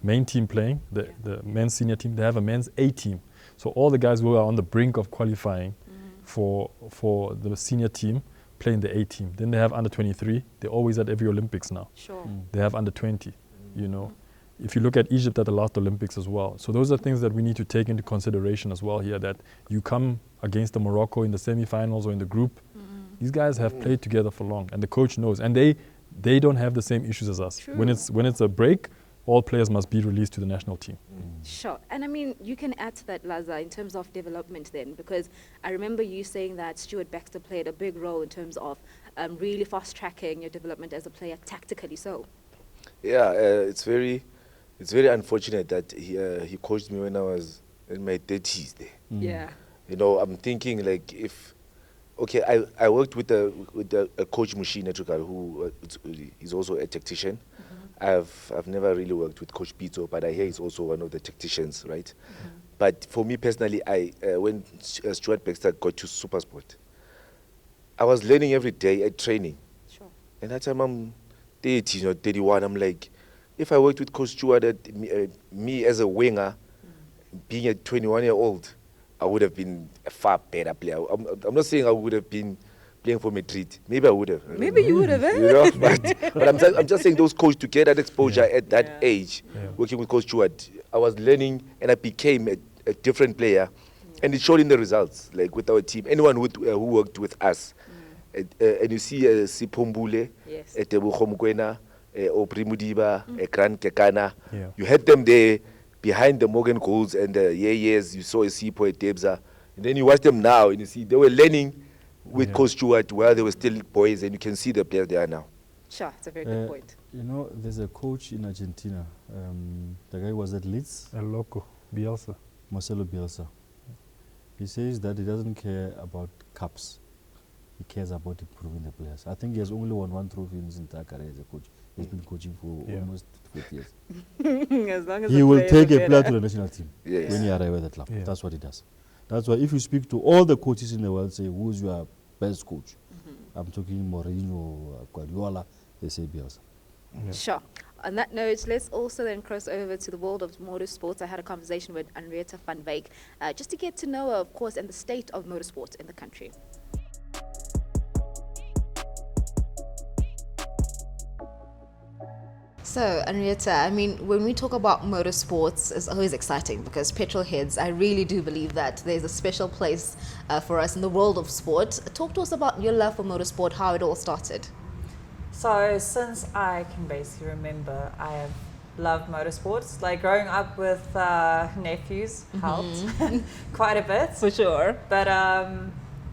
main team playing, the men's senior team. They have a men's A team. So all the guys who are on the brink of qualifying for the senior team play in the A team. Then they have under 23. They're always at every Olympics now. Sure. They have under 20. You know, if you look at Egypt at the last Olympics as well. So those are things that we need to take into consideration as well here, that you come against the Morocco in the semi-finals or in the group. These guys have played together for long, and the coach knows. And they don't have the same issues as us. True. When it's a break, all players must be released to the national team. Sure. And I mean, you can add to that, Laza, in terms of development then, because I remember you saying that Stuart Baxter played a big role in terms of really fast-tracking your development as a player, tactically so. Yeah, it's very unfortunate that he coached me when I was in my 30s there. Yeah. You know, I'm thinking like if, okay, I worked with a coach Musi Matlaba who is also a tactician. I've never really worked with Coach Pito, but I hear he's also one of the tacticians, right? But for me personally, when Stuart Baxter got to SuperSport, I was learning every day at training. Sure. And that time I'm 30, 31, I'm like, if I worked with Coach Stuart, me as a winger, being a 21-year-old, I would have been a far better player. I'm not saying I would have been playing for Madrid. Maybe I would have. Maybe you would have, eh? You know, but I'm just saying those coaches to get that exposure at that age, working with Coach Stuart, I was learning and I became a different player, and it showed in the results. Like with our team, anyone who worked with us, and you see Sipombule, Tebogo Mokoena, Oprimudiba, Gran Kekana, you had them there behind the Morgan goals and the years. You saw a Sipo, Debza, and then you watch them now and you see they were learning with Coach Stuart while they were still boys, and you can see the players they are now. Sure, it's a very good point. You know, there's a coach in Argentina. The guy was at Leeds. El Loco, Bielsa. Marcelo Bielsa. He says that he doesn't care about cups. He cares about improving the players. I think he has only won one trophy in his entire career as a coach. He's been coaching for almost 40 years. As long as He will take a player to the national team Yes. when he arrives at the club. That's what he does. That's why if you speak to all the coaches in the world, say, who's your best coach? I'm talking Mourinho, Guardiola, they say Bielsa. Sure. On that note, let's also then cross over to the world of motorsports. I had a conversation with Henrietta van Wyk just to get to know her, of course, and the state of motorsport in the country. So, Henrietta, I mean, when we talk about motorsports, it's always exciting because petrol heads, I really do believe that there's a special place for us in the world of sport. Talk to us about your love for motorsport, how it all started. So, since I can basically remember, I have loved motorsports. Like growing up with nephews helped quite a bit. For sure. But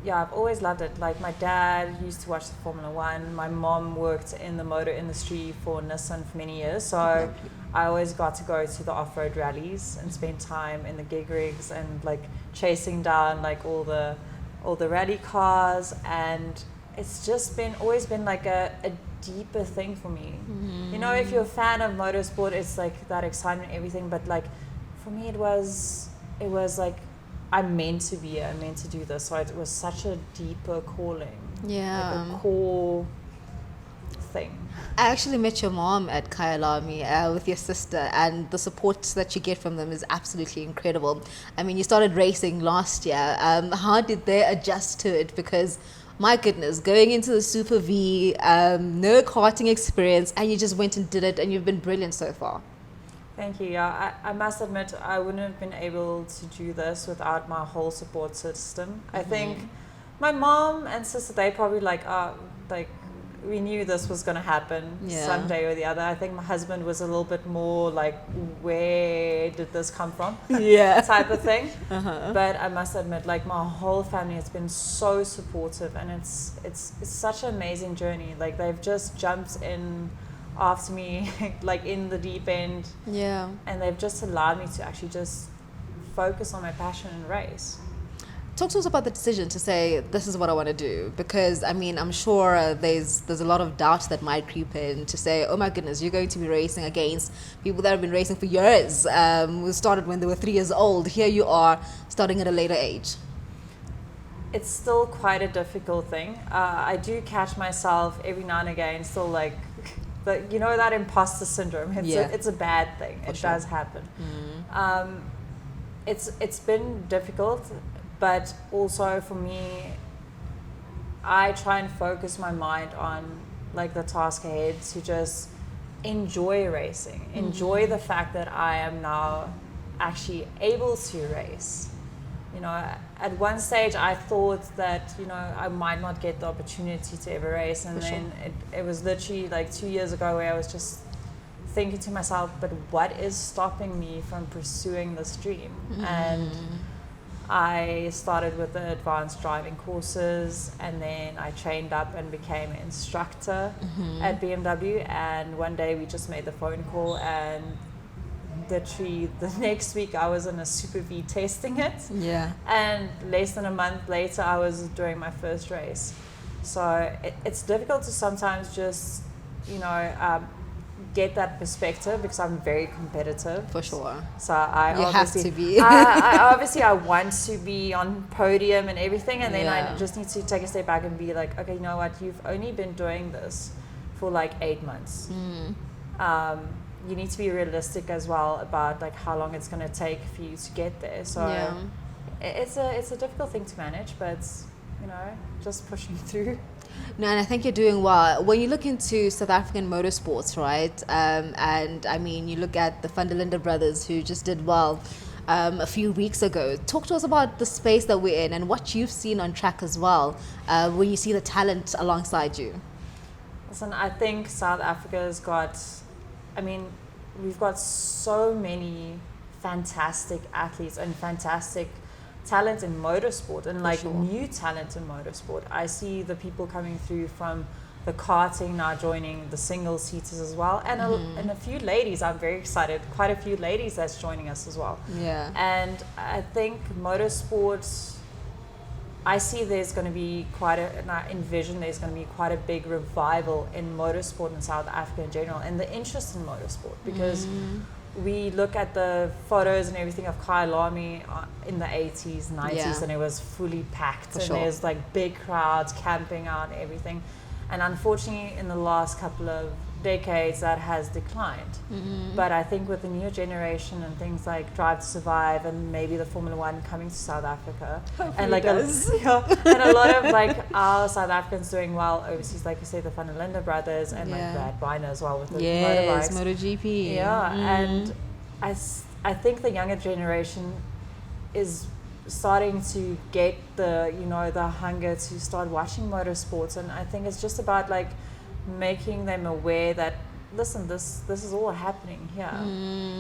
yeah, I've always loved it. Like my dad used to watch the Formula One. My mom worked in the motor industry for Nissan for many years. So I always got to go to the off-road rallies and spend time in the gig rigs and like chasing down like all the rally cars. And it's just always been like a deeper thing for me. You know, if you're a fan of motorsport, it's like that excitement, everything. But like for me, it was like, I'm meant to be here, I'm meant to do this. So it was such a deeper calling. Yeah. Like a core thing. I actually met your mom at Kyalami with your sister, and the support that you get from them is absolutely incredible. I mean, you started racing last year. How did they adjust to it? Because, my goodness, going into the Super V, no karting experience, and you just went and did it, and you've been brilliant so far. Thank you. Yeah, I must admit, I wouldn't have been able to do this without my whole support system. I think my mom and sister, they probably like we knew this was going to happen someday or the other. I think my husband was a little bit more like, where did this come from? Type of thing. But I must admit, like my whole family has been so supportive, and it's such an amazing journey. Like they've just jumped in after me, like in the deep end. Yeah. And they've just allowed me to actually just focus on my passion and race. Talk to us about the decision to say, this is what I want to do. Because, I mean, I'm sure there's a lot of doubt that might creep in to say, oh my goodness, you're going to be racing against people that have been racing for years, who started when they were 3 years old. Here you are, starting at a later age. It's still quite a difficult thing. I do catch myself every now and again, still like, you know, that imposter syndrome. It's a bad thing. It does happen. It's been difficult, but also for me, I try and focus my mind on like the task ahead to just enjoy racing, enjoy the fact that I am now actually able to race. You know, at one stage I thought that, you know, I might not get the opportunity to ever race, and then it was literally like 2 years ago where I was just thinking to myself, but what is stopping me from pursuing this dream? And I started with the advanced driving courses, and then I trained up and became an instructor at BMW, and one day we just made the phone call and literally the next week I was in a Super V testing it. Yeah. And less than a month later, I was doing my first race. So it's difficult to sometimes just, get that perspective because I'm very competitive. For sure. So I You have obviously to be. I want to be on podium and everything, and then Yeah. I just need to take a step back and be like, okay, you know what? You've only been doing this for like 8 months. You need to be realistic as well about like how long it's going to take for you to get there. So Yeah. it's a difficult thing to manage, but just pushing through. No, and I think you're doing well. When you look into South African motorsports, right? And I mean, you look at the Van der Linde brothers who just did well a few weeks ago. Talk to us about the space that we're in and what you've seen on track as well, when you see the talent alongside you. Listen, I think South Africa's got, we've got so many fantastic athletes and fantastic talent in motorsport and new talent in motorsport. I see the people coming through from the karting now joining the single seaters as well, and and a few ladies. I'm very excited. Quite a few ladies that's joining us as well. Yeah. And I think motorsport, I see there's going to be and I envision there's going to be quite a big revival in motorsport in South Africa in general, and the interest in motorsport, because we look at the photos and everything of Kyalami in the 80s, 90s, Yeah. and it was fully packed, For and sure. there's like big crowds camping out and everything. And unfortunately, in the last couple of decades, that has declined. But I think with the new generation and things like Drive to Survive and maybe the Formula One coming to South Africa, and like and a lot of like our South Africans doing well overseas, like you say, the Van der Linde brothers and like Brad Weiner as well with the Yes, motorbikes. MotoGP. Yeah, and I think the younger generation is starting to get the hunger to start watching motorsports, and I think it's just about like making them aware that, listen, this is all happening here.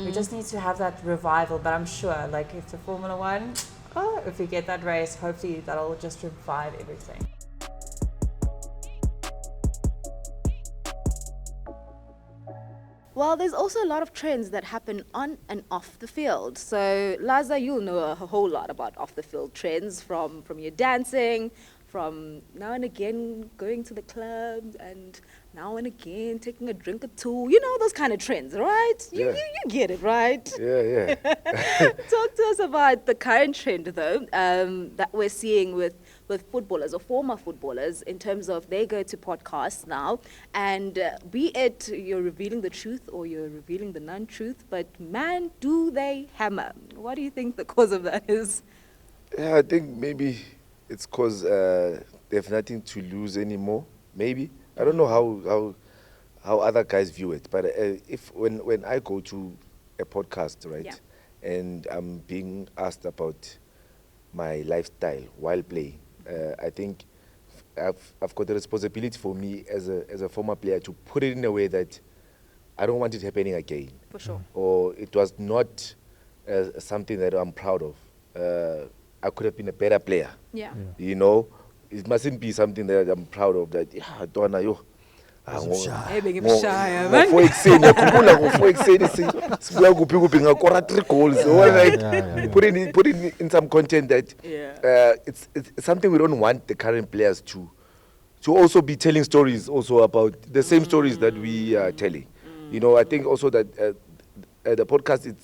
We just need to have that revival. But I'm sure, like, if the Formula One, if we get that race, hopefully that'll just revive everything. Well, there's also a lot of trends that happen on and off the field. So, Laza, you'll know a whole lot about off-the-field trends from your dancing, from now and again going to the club, and now and again taking a drink or two. You know those kind of trends, right? You get it, right? Yeah. Talk to us about the current trend, though, that we're seeing with footballers or former footballers in terms of they go to podcasts now, and be it you're revealing the truth or you're revealing the non-truth, but man, do they hammer. What do you think the cause of that is? Yeah, I think maybe it's because they have nothing to lose anymore. Maybe I don't know how other guys view it, but if when I go to a podcast, right, and I'm being asked about my lifestyle while playing, I think I've got the responsibility for me as a former player to put it in a way that I don't want it happening again. For sure. Or it was not something that I'm proud of. I could have been a better player. Yeah. You know, it mustn't be something that I'm proud of. That dona yo. Hey, big shy, man. Ngo4 ekseni yakhumbula ngo4 ekseni sibuya kuphi kuphi ngakora 3 goals. Put it in some content that it's something we don't want the current players to also be telling stories also about the same stories that we are telling. You know, I think also that the podcast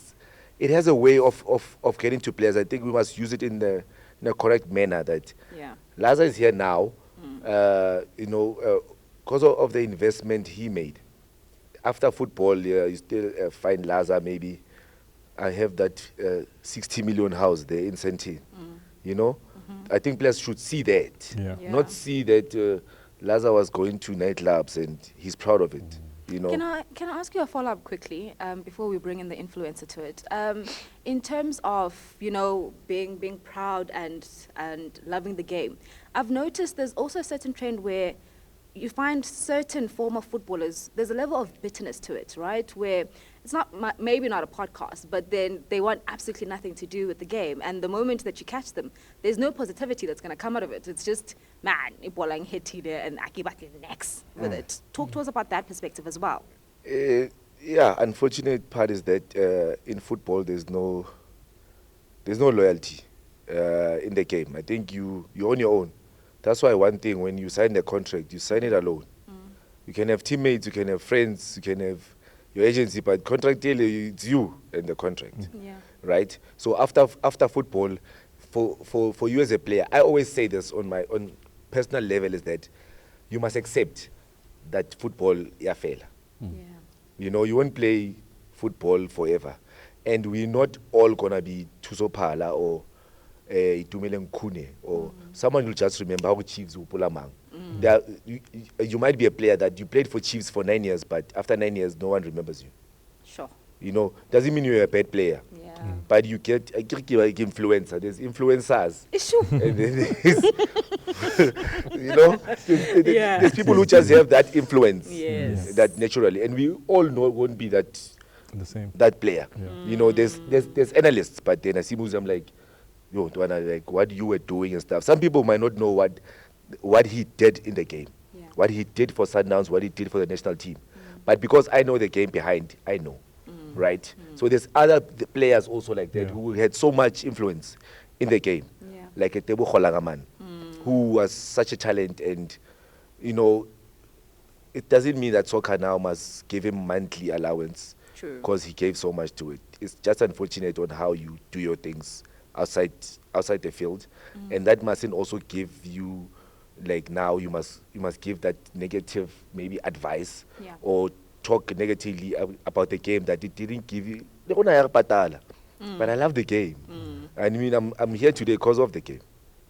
it has a way of getting to players. I think we must use it in a correct manner. That Laza is here now, because of the investment he made. After football, you still find Laza maybe. I have that 60 million house there in Sentin. You know, I think players should see that, not see that Laza was going to nightclubs and he's proud of it. You know. Can I ask you a follow-up quickly before we bring in the influencer to it? In terms of being proud and loving the game, I've noticed there's also a certain trend where you find certain former footballers, there's a level of bitterness to it, right? Where it's not maybe not a podcast, but then they want absolutely nothing to do with the game. And the moment that you catch them, there's no positivity that's going to come out of it. It's just, man, and akibati next with it. Talk to us about that perspective as well. Yeah, unfortunate part is that in football there's no loyalty in the game. I think you're on your own. That's why one thing, when you sign the contract, you sign it alone. You can have teammates, you can have friends, you can have your agency, but contractually it's you and the contract, Yeah. right? So after football, for you as a player, I always say this on my own personal level, is that you must accept that football fail. Yeah. You know, you won't play football forever, and we're not all gonna be Thuso Phala or Itumeleng Khune or someone will just remember how Chiefs Upulamang. You might be a player that you played for Chiefs for 9 years, but after 9 years, no one remembers you. Sure. You know, doesn't mean you're a bad player. Yeah. But you get like influencer. There's influencers. Issue. And then you know, Yeah. there's people who just have that influence, Yes. that naturally, and we all know it won't be that The same. that player. Yeah. You know, there's analysts, but then I see moves, I'm like, yo, Dwana, like what you were doing and stuff. Some people might not know what he did in the game, Yeah. what he did for Sundowns, what he did for the national team. But because I know the game behind, I know, right? So there's other players also like that Yeah. who had so much influence in the game, Yeah. like a Tebo Kholagaman, who was such a talent, and you know, it doesn't mean that soccer now must give him monthly allowance True. because he gave so much to it. It's just unfortunate on how you do your things outside the field, and that mustn't also give you, like, now you must give that negative maybe advice, Yeah. or talk negatively about the game that it didn't give you. But I love the game. I mean, I'm here today because of the game.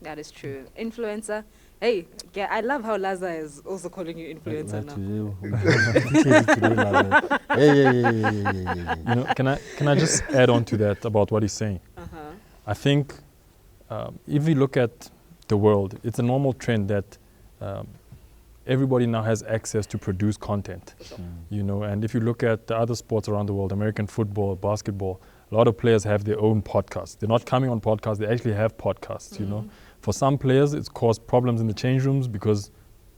That is true. Influencer. Hey, yeah, I love how Laza is also calling you influencer now. You know, can I just add on to that about what he's saying? I think if you look at the world, it's a normal trend that everybody now has access to produce content. You know, and if you look at the other sports around the world, American football, basketball, a lot of players have their own podcasts. They're not coming on podcasts, they actually have podcasts, you know. For some players, it's caused problems in the change rooms because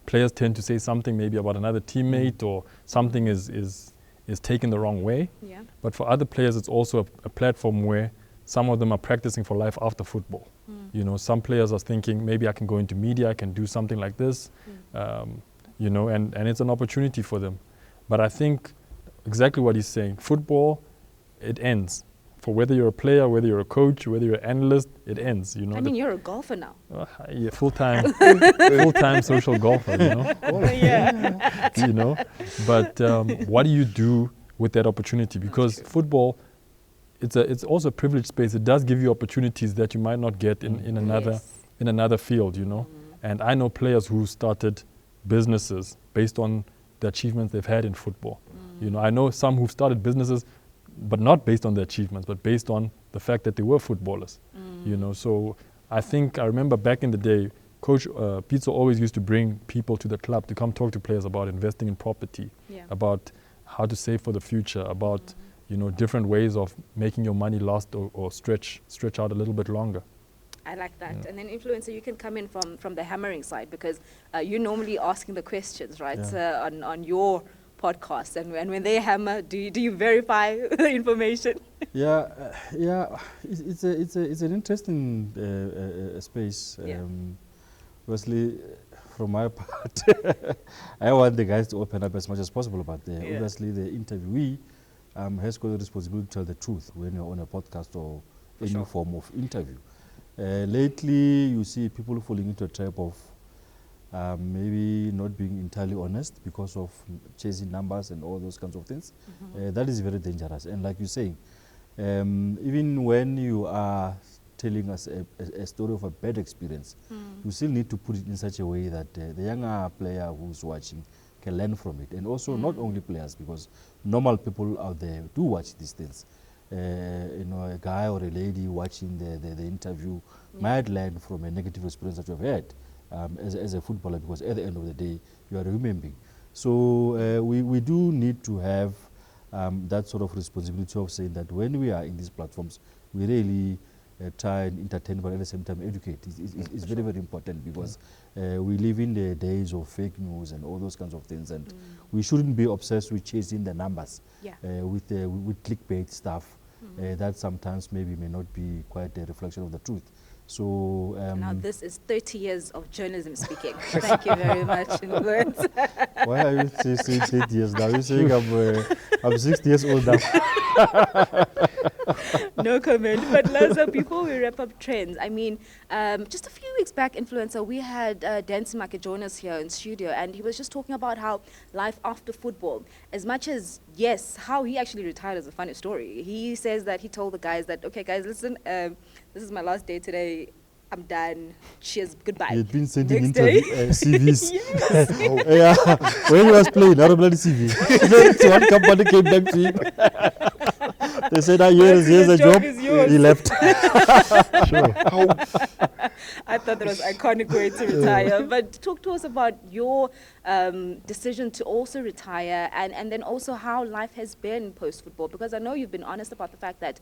players tend to say something maybe about another teammate, or something is taken the wrong way. Yeah. But for other players, it's also a platform where some of them are practicing for life after football. You know, some players are thinking, maybe I can go into media, I can do something like this, you know, and it's an opportunity for them. But I think exactly what he's saying, football, it ends. For whether you're a player, whether you're a coach, whether you're an analyst, it ends, you know. I mean, you're a golfer now. Yeah, full-time social golfer, you know. Yeah. You know, but what do you do with that opportunity? Because football, it's also a privileged space. It does give you opportunities that you might not get in another field, you know. And I know players who started businesses based on the achievements they've had in football. You know, I know some who've started businesses, but not based on their achievements, but based on the fact that they were footballers. You know, so I remember back in the day, Coach Pitso always used to bring people to the club to come talk to players about investing in property, about how to save for the future, about you know, different ways of making your money last or stretch out a little bit longer. I like that. And then influencer, you can come in from the hammering side, because you're normally asking the questions, right, on your podcast. And when they hammer, do you verify the information? It's an interesting space. Obviously, from my part, I want the guys to open up as much as possible, but obviously the interviewee has got the responsibility to tell the truth when you're on a podcast or any form of interview. Lately, you see people falling into a trap of maybe not being entirely honest because of chasing numbers and all those kinds of things. That is very dangerous. And like you say, even when you are telling us a story of a bad experience, you still need to put it in such a way that the younger player who's watching can learn from it. And also not only players, because normal people out there do watch these things. You know, a guy or a lady watching the interview might learn from a negative experience that you've had as a footballer, because at the end of the day, you are a human being. So we do need to have that sort of responsibility of saying that when we are in these platforms, we really try and entertain, but at the same time educate. It's very, very important because we live in the days of fake news and all those kinds of things, and we shouldn't be obsessed with chasing the numbers with clickbait stuff. That sometimes maybe may not be quite a reflection of the truth. So now this is 30 years of journalism speaking. Thank you very much, influencer. Why are you saying 30 years now? You're saying I'm 60 years old now. No comment. But Laza, before we wrap up trends, I mean, just a few weeks back, influencer, we had Dancy Maka join us here in studio, and he was just talking about how life after football, as much as, yes, how he actually retired is a funny story. He says that he told the guys that, okay, guys, listen, this is my last day today. I'm done. Cheers. Goodbye. He'd been sending Next day. CVs. Yes. Yeah. When he was playing, I don't bloody CV. So one company came back to him. They said, here's a job. He left. Sure. I thought that was an iconic way to retire. But talk to us about your decision to also retire, and then also how life has been post-football, because I know you've been honest about the fact that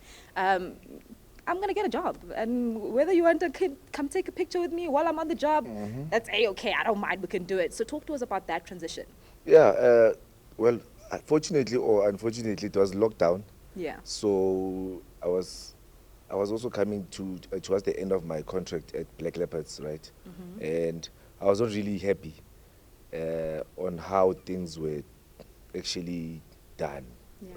I'm going to get a job, and whether you want to come take a picture with me while I'm on the job, that's A-okay, I don't mind, we can do it. So talk to us about that transition. Yeah, well, fortunately or unfortunately, it was lockdown. Yeah. So I was also coming to towards the end of my contract at Black Leopards, right? And I was not really happy on how things were actually done,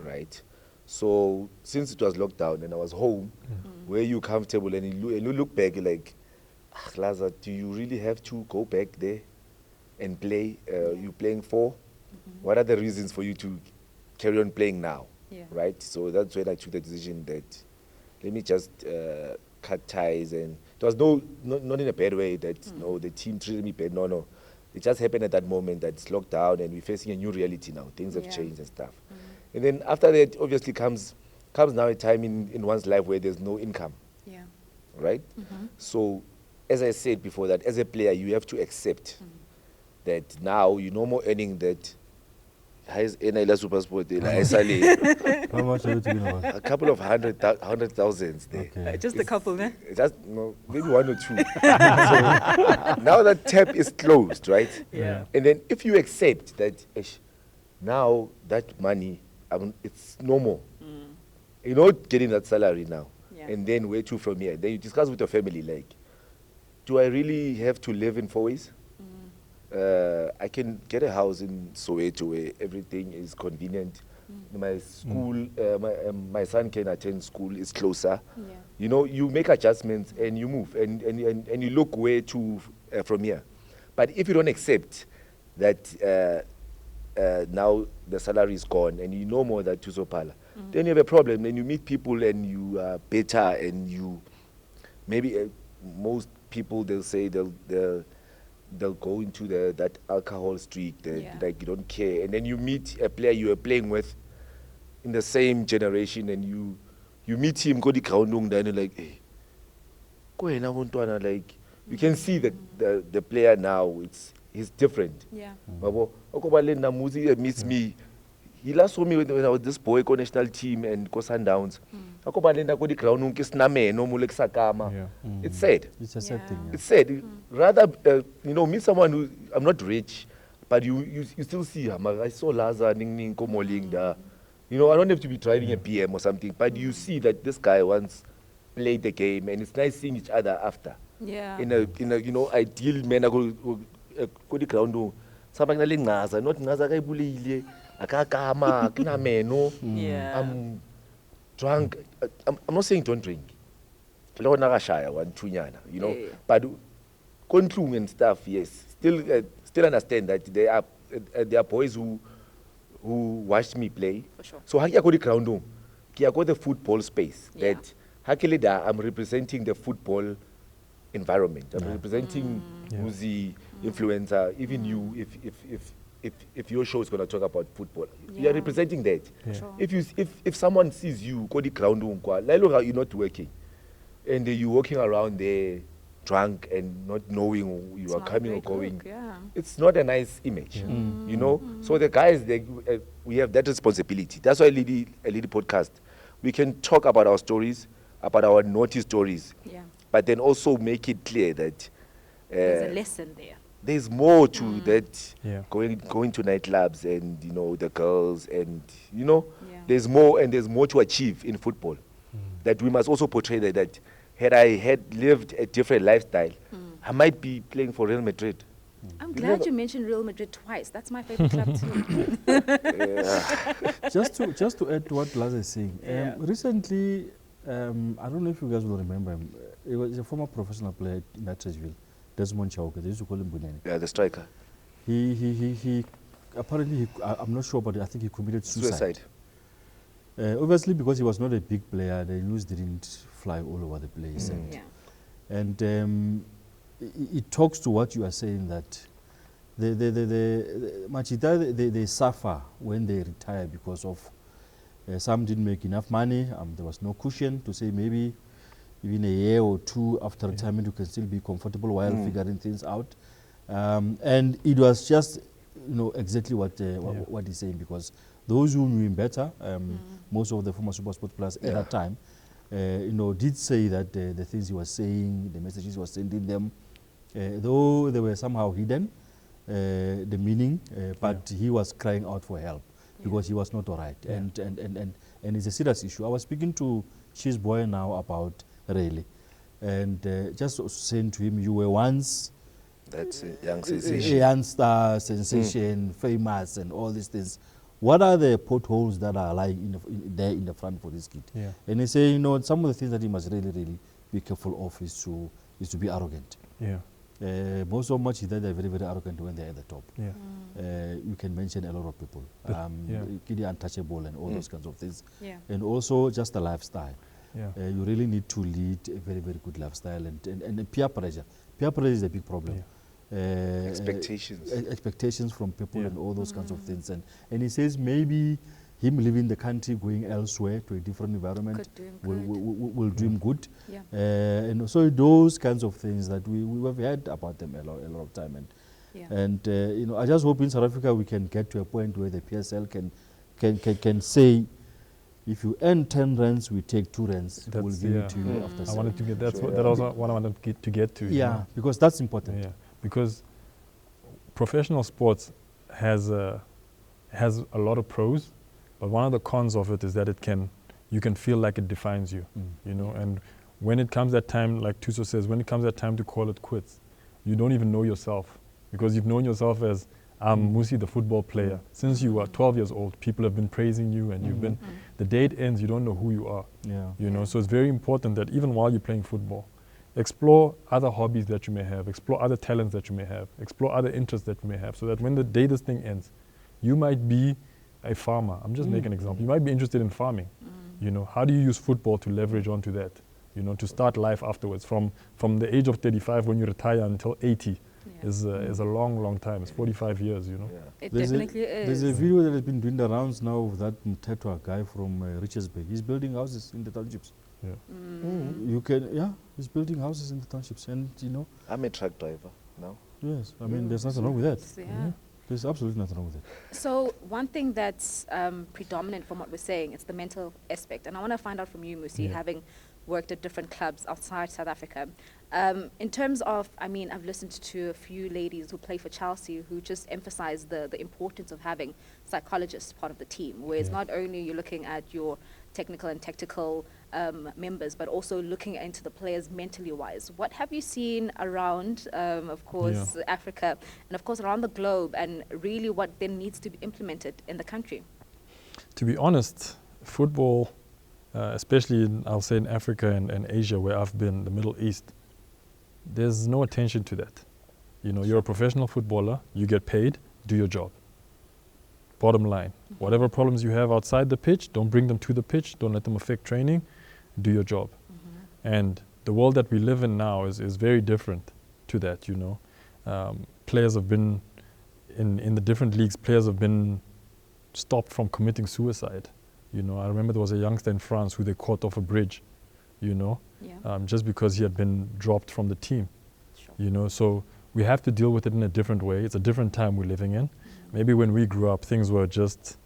right? So since it was lockdown and I was home, where you comfortable and you look back, you're like, Laza, do you really have to go back there and play? You playing for? What are the reasons for you to carry on playing now? Right? So that's when I took the decision that let me just cut ties. And it was not in a bad way that no, the team treated me bad. No. It just happened at that moment that it's lockdown and we're facing a new reality now. Things have changed and stuff. And then after that, obviously comes now a time in one's life where there's no income. Yeah. Right? So, as I said before, that as a player, you have to accept that now you're no more earning that. How is SuperSport? How much are you talking about? A couple of 100,000 there. Okay. Just a couple, man. Just maybe one or two. So now that tap is closed, right? Yeah. And then if you accept that now that money, it's no more. You're not getting that salary now. Yeah. And then where to from here? Then you discuss with your family, like, do I really have to live in 4 ways? I can get a house in Soweto where everything is convenient. My school, my son can attend school, it's closer. Yeah. You know, you make adjustments and you move and you look where to from here. But if you don't accept that now the salary is gone and you know more than Thuso Phala, then you have a problem. Then you meet people and you are better and you maybe most people they'll say they'll go into that alcohol streak, like you don't care, and then you meet a player you were playing with in the same generation, and you meet him, go the ground, then you're like, hey, go ahead, like you can see the player now, he's different. Yeah. Musi meets me. He last saw me when I was this boy national team and go Sundowns. It's sad. It's a sad thing. It's sad. Rather, meet someone who, I'm not rich, but you still see him. I saw Laza, Ning Komoling da. I don't have to be driving a PM or something, but you see that this guy once played the game, and it's nice seeing each other after. Yeah. In a ideal manner, go the ground. Something like Naza, not Naza kay bulile. Yeah. I'm drunk. I'm not saying don't drink. But control and stuff, yes. Still understand that there are boys who watched me play. For sure. So I go the ground, I go the football space. That I'm representing the football environment. I'm representing Musi, influencer, even you. If your show is going to talk about football, you are representing that. Sure. If someone sees you go the ground, you're not working, and you're walking around there drunk and not knowing you are coming or going, it's not a nice image, So the guys, we have that responsibility. That's why a little podcast. We can talk about our stories. about our naughty stories, Yeah. but then also make it clear that There's a lesson there. there's more to that Yeah. going to nightclubs and the girls and Yeah. there's more to achieve in football. That we must also portray that had I had lived a different lifestyle, I might be playing for Real Madrid. I'm glad you mentioned Real Madrid twice. That's my favorite club too. just to add to what Laza is saying, Yeah. recently, I don't know if you guys will remember him. He was a former professional player in Attersville, Desmond Chauke. They used to call him Bunene. Yeah, the striker. He apparently, I'm not sure, but I think he committed suicide. Suicide. Obviously, because he was not a big player, the news didn't fly all over the place. Yeah. And it talks to what you are saying, that the Machida, they suffer when they retire because of some didn't make enough money. There was no cushion to say maybe even a year or two after retirement you can still be comfortable while figuring things out. And it was just exactly what he's saying, because those who knew him better, most of the former SuperSport players at that time, did say that the things he was saying, the messages he was sending them, though they were somehow hidden, the meaning, but he was crying out for help because he was not all right. And it's a serious issue. I was speaking to Cheese Boy now about Rayleigh, and just saying to him, you were once That's a young a sensation. young star, sensation, famous, and all these things. What are the potholes that are lying there in the front for this kid? Yeah. And he say, some of the things that he must really, really be careful of is to be arrogant. Yeah. Most so much is that they're very, very arrogant when they're at the top. Yeah. You can mention a lot of people, yeah. Kid Untouchable and all those kinds of things. Yeah. And also just the lifestyle. Yeah. You really need to lead a very, very good lifestyle and peer pressure. Peer pressure is a big problem. Expectations. Expectations from people Yeah. and all those kinds of things. And he says maybe him leaving the country, going elsewhere to a different environment Could do him good. will do him good. Yeah. And so those kinds of things that we have heard about them a lot of time. Yeah. And I just hope in South Africa we can get to a point where the PSL can say, if you earn 10 rands, we take 2 rands. We'll give it to you after I 7. wanted to get that was what I wanted to get to. Yeah, because that's important. Yeah, because professional sports has a lot of pros, but one of the cons of it is that you can feel like it defines you, and when it comes that time, like Thuso says, when it comes that time to call it quits, you don't even know yourself, because you've known yourself as I'm Musi, the football player. Since you were 12 years old, people have been praising you, and you've been, the day it ends, you don't know who you are. Yeah. So it's very important that even while you're playing football, explore other hobbies that you may have, explore other talents that you may have, explore other interests that you may have, so that when the day this thing ends, you might be a farmer. I'm just making an example. You might be interested in farming. How do you use football to leverage onto that? To start life afterwards. From the age of 35 when you retire until 80 is a long, long time. It's 45 years, It There's definitely There's a is. video that has been doing the rounds now of that Mtetwa guy from Richardsburg. He's building houses in the townships. Yeah. He's building houses in the townships. And, I'm a truck driver now. yes, I mean, there's nothing wrong with that. Yeah. There's absolutely nothing wrong with it. So one thing that's predominant from what we're saying, it's the mental aspect. And I want to find out from you, Musi, having worked at different clubs outside South Africa. In terms of, I've listened to a few ladies who play for Chelsea who just emphasize the importance of having psychologists part of the team, where it's not only you're looking at your technical and tactical members, but also looking into the players mentally wise. What have you seen around, of course, Africa, and of course around the globe, and really what then needs to be implemented in the country? To be honest, football, especially I'll say in Africa and Asia, where I've been, the Middle East, there's no attention to that. You're a professional footballer, you get paid, do your job. Bottom line, whatever problems you have outside the pitch, don't bring them to the pitch, don't let them affect training, do your job. And the world that we live in now is very different to that, Players have been, in the different leagues, players have been stopped from committing suicide. I remember there was a youngster in France who they caught off a bridge, just because he had been dropped from the team. Sure. So we have to deal with it in a different way. It's a different time we're living in. Maybe when we grew up, things were just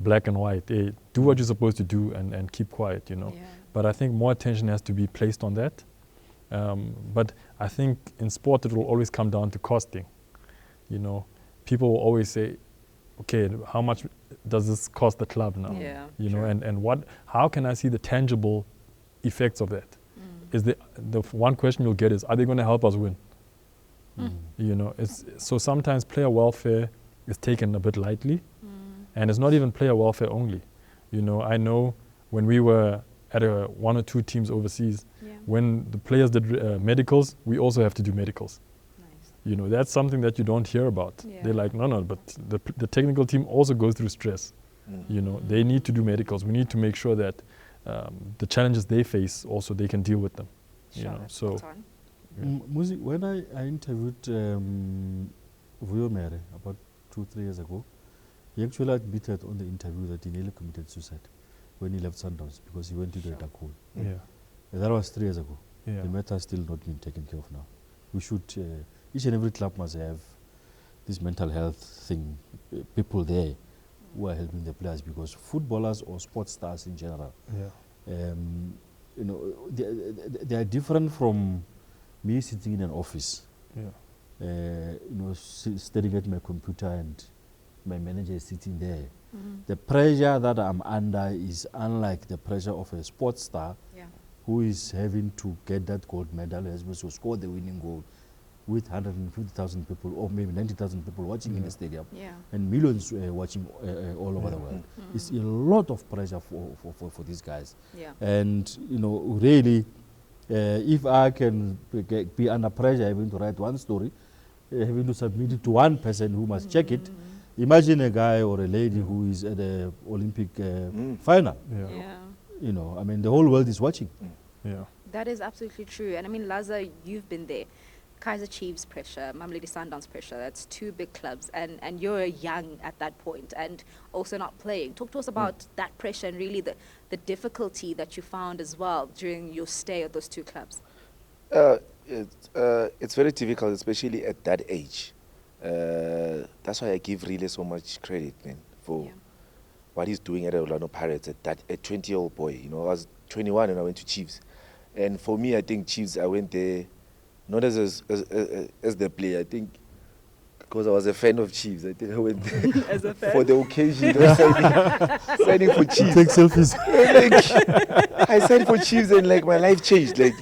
black and white. Hey, do what you're supposed to do and keep quiet, But I think more attention has to be placed on that. But I think in sport it will always come down to costing. You know, people will always say, okay, how much does this cost the club now? Yeah, you know, and how can I see the tangible effects of that? Is the one question you'll get is, are they going to help us win? You know, so sometimes player welfare is taken a bit lightly, and it's not even player welfare only. You know, I know when we were at one or two teams overseas, when the players did medicals, we also have to do medicals. Nice. You know, that's something that you don't hear about. Yeah. They're like, no, but the technical team also goes through stress. You know, they need to do medicals. We need to make sure that the challenges they face also they can deal with them. You know, so. Musi, when I interviewed Vuyo Mere about 2-3 years ago, he actually admitted on the interview that he nearly committed suicide when he left Sundowns because he went to the dark hole. Yeah. That was 3 years ago. Yeah. The matter has still not been taken care of now. We should, each and every club must have this mental health thing, people there who are helping the players, because footballers or sports stars in general, you know, they are different from me sitting in an office, you know, staring at my computer and my manager is sitting there. The pressure that I'm under is unlike the pressure of a sports star who is having to get that gold medal, has to score the winning goal with 150,000 people or maybe 90,000 people watching in the stadium and millions watching all over the world. It's a lot of pressure for these guys. And, you know, really, if I can be under pressure having to write one story, having to submit it to one person who must check it, imagine a guy or a lady who is at the Olympic final. You know, I mean, the whole world is watching. That is absolutely true. And I mean, Laza, you've been there. Kaizer Chiefs pressure, Mamelodi Sundowns pressure, that's two big clubs. And you're young at that point and also not playing. Talk to us about that pressure and really the difficulty that you found as well during your stay at those two clubs. It's very difficult, especially at that age. That's why I give really so much credit, man, for what he's doing at Orlando Pirates at that 20-year-old boy. You know, I was 21 and I went to Chiefs. And for me, I think Chiefs, I went there not as the player. I think because I was a fan of Chiefs. I think I went there as a fan? for the occasion. You know, signing for Chiefs. Take selfies. I signed for Chiefs and like my life changed. Like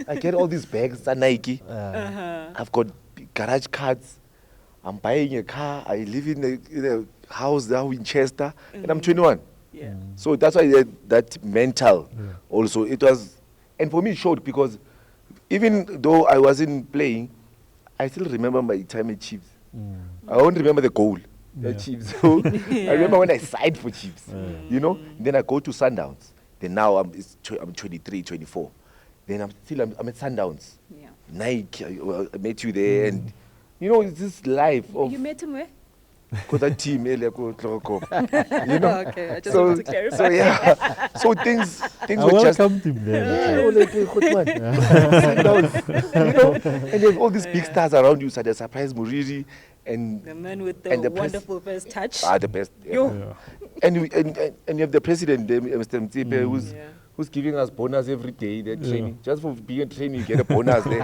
I get all these bags at Nike. I've got garage cards. I'm buying a car. I live in a house now in Chester, and I'm 21. So that's why that mental also it was, and for me it showed because even though I wasn't playing, I still remember my time at Chiefs. I won't remember the goal at Chiefs. So I remember when I signed for Chiefs. You know, then I go to Sundowns. Then now I'm 23, 24. Then I'm at Sundowns. Nike, I met you there, and you know, it's this life of. You met him where? Because that team, you know. Okay, I just want to clarify. So yeah, so things were just. Welcome to there. You know, and there's all these big stars around you, such as Surprise Muriri and the man with the wonderful first touch. The best. And you have the president, Mr. Mtsipe, who's giving us bonus every day. They're training. Just for being a trainer, you get a bonus there.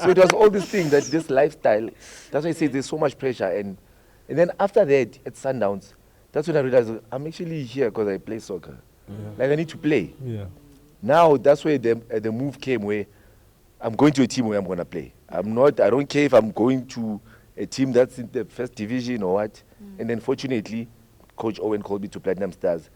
So it was all these things, that this lifestyle. That's why I say there's so much pressure. And then after that, at Sundowns, that's when I realized I'm actually here because I play soccer. Like I need to play. Now that's where the move came where I'm going to a team where I'm going to play. I don't care if I'm going to a team that's in the first division or what. And then fortunately, Coach Owen called me to Platinum Stars.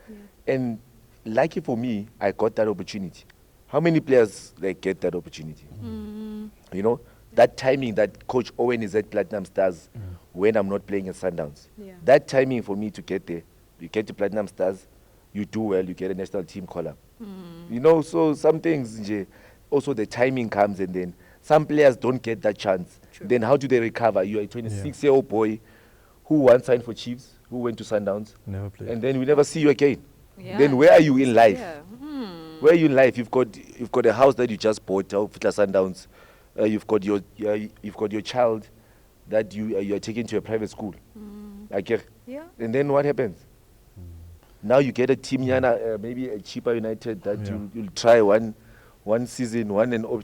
And lucky for me, I got that opportunity. How many players get that opportunity? You know, that timing that Coach Owen is at Platinum Stars when I'm not playing at Sundowns. That timing for me to get there, you get to Platinum Stars, you do well, you get a national team call-up. You know, so some things, also the timing comes, and then some players don't get that chance. Then how do they recover? You're a 26-year-old boy who once signed for Chiefs, who went to Sundowns, never played. And then we never see you again. Then where are you in life? Where are you in life? You've got a house that you just bought out of Sundowns. You've got your child that you are taking to a private school. And then what happens? Now you get a team, maybe a cheaper United that you'll try one season,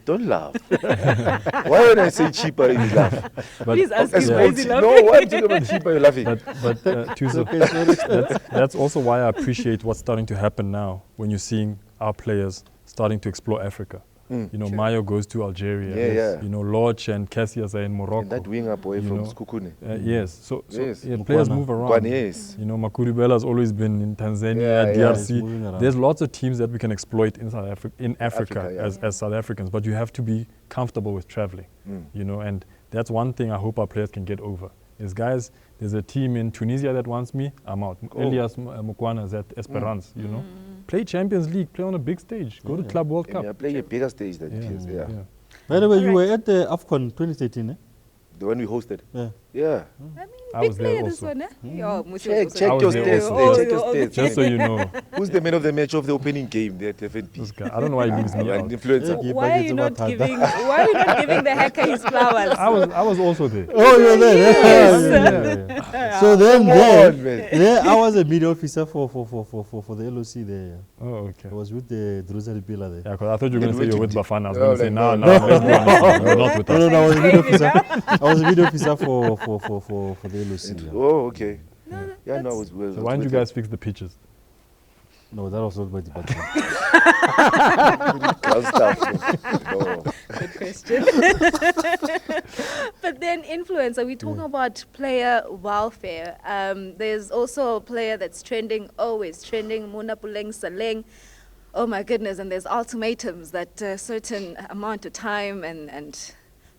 don't laugh. Why when I say cheaper, you laugh? Please ask him Yeah. why is he No, laughing? why are you talking about cheaper, you're laughing? But Thuso, that's also why I appreciate what's starting to happen now when you're seeing our players starting to explore Africa. You know, Mayo goes to Algeria. Yeah. You know, Lodge and Cassius are in Morocco. And that winger boy you from know, Skukune. Yes. So Yes. players move around. Mukwana, yes. You know, Makuribela has always been in Tanzania, Yeah, he's moving DRC. around. There's lots of teams that we can exploit in Africa Africa, as South Africans, but you have to be comfortable with traveling. You know, and that's one thing I hope our players can get over. Is guys, there's a team in Tunisia that wants me, I'm out. Elias Mukwana is at Esperance, you know. Play Champions League, play on a big stage, go to Club World Cup. Yeah, playing a bigger stage than kids. Yeah. By the way, you Alright. were at the AFCON 2013, eh? The one we hosted. Yeah. Yeah. I mean, I big was there player this also. one, eh? Yo, Musi was Check, also check I your was there stats. also. There. Check your Oh, stats. Just so you know, Who's the man of the match of the opening game there at FNP? this guy, I don't know why he leaves me An out. influencer. Yeah. Why are you not giving? Why are you not giving the hacker his flowers? I was also there. Oh, you were there. Yes. Yeah. So then, Come there, on, man. there, I was a media officer for the LOC there. Oh, okay. I was with the Drusel Pila there. Yeah, because I thought you were going to say you're with Bafana. I was No, going to say, no, no, no. let's be honest. You're not with No, us. no, no, I was a Crazy, video officer. I was a video officer for the LOC. Yeah. Oh, okay. No, Yeah, no, that's- it was well. So why didn't you guys fix the pitches? No, that was not my department. stuff? No. Good question. But then influencer, we're talking about player welfare. There's also a player that's trending, always trending, Monnapule Saleng. Oh my goodness, and there's ultimatums that a certain amount of time and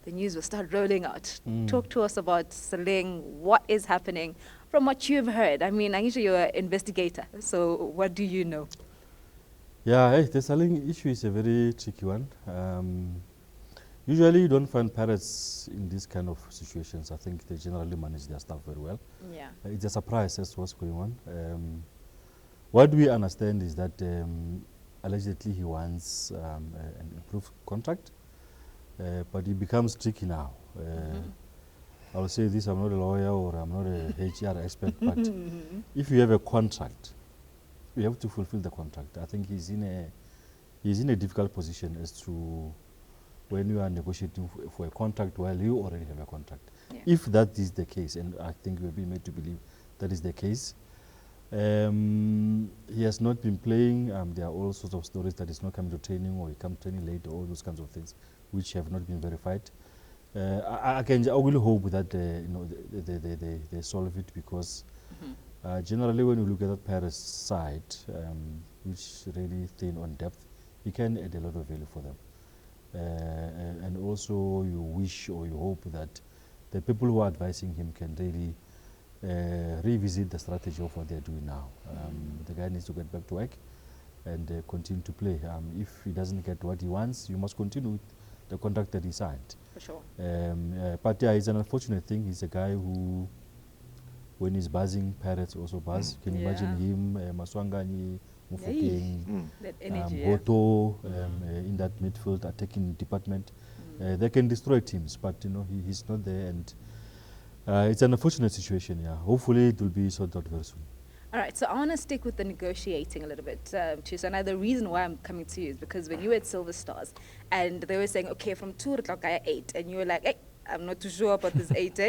the news will start rolling out. Talk to us about Saleng, what is happening from what you've heard. I mean, Aisha, you're an investigator, so what do you know? Yeah, hey, the selling issue is a very tricky one. Usually you don't find parents in these kind of situations. I think they generally manage their stuff very well. Yeah. It's a surprise as to what's going on. What we understand is that allegedly he wants an improved contract, but it becomes tricky now. I will say this, I'm not a lawyer or I'm not a HR expert, but if you have a contract, you have to fulfill the contract. I think he's in a difficult position as to when you are negotiating for a contract while you already have a contract. Yeah. If that is the case, and I think we've been made to believe that is the case, he has not been playing. There are all sorts of stories that he's not coming to training or he comes training late, all those kinds of things, which have not been verified. I will hope that they solve it, because generally when you look at that Paris side, which really thin on depth, you can add a lot of value for them. And also you wish or you hope that the people who are advising him can really revisit the strategy of what they're doing now. The guy needs to get back to work and continue to play. If he doesn't get what he wants, you must continue with the contract that he signed. For sure. But yeah, it's an unfortunate thing. He's a guy who, when he's buzzing, Pirates also buzz. You can imagine him, Maswangani, Mufokeng, That energy. Boto, in that midfield attacking department. They can destroy teams, but he's not there, and it's an unfortunate situation. Yeah, hopefully it will be sorted out very soon. All right, so I want to stick with the negotiating a little bit, Thuso. Now, the reason why I'm coming to you is because when you were at Silver Stars, and they were saying, okay, from 2 o'clock I 8, and you were like, hey, I'm not too sure about this 8,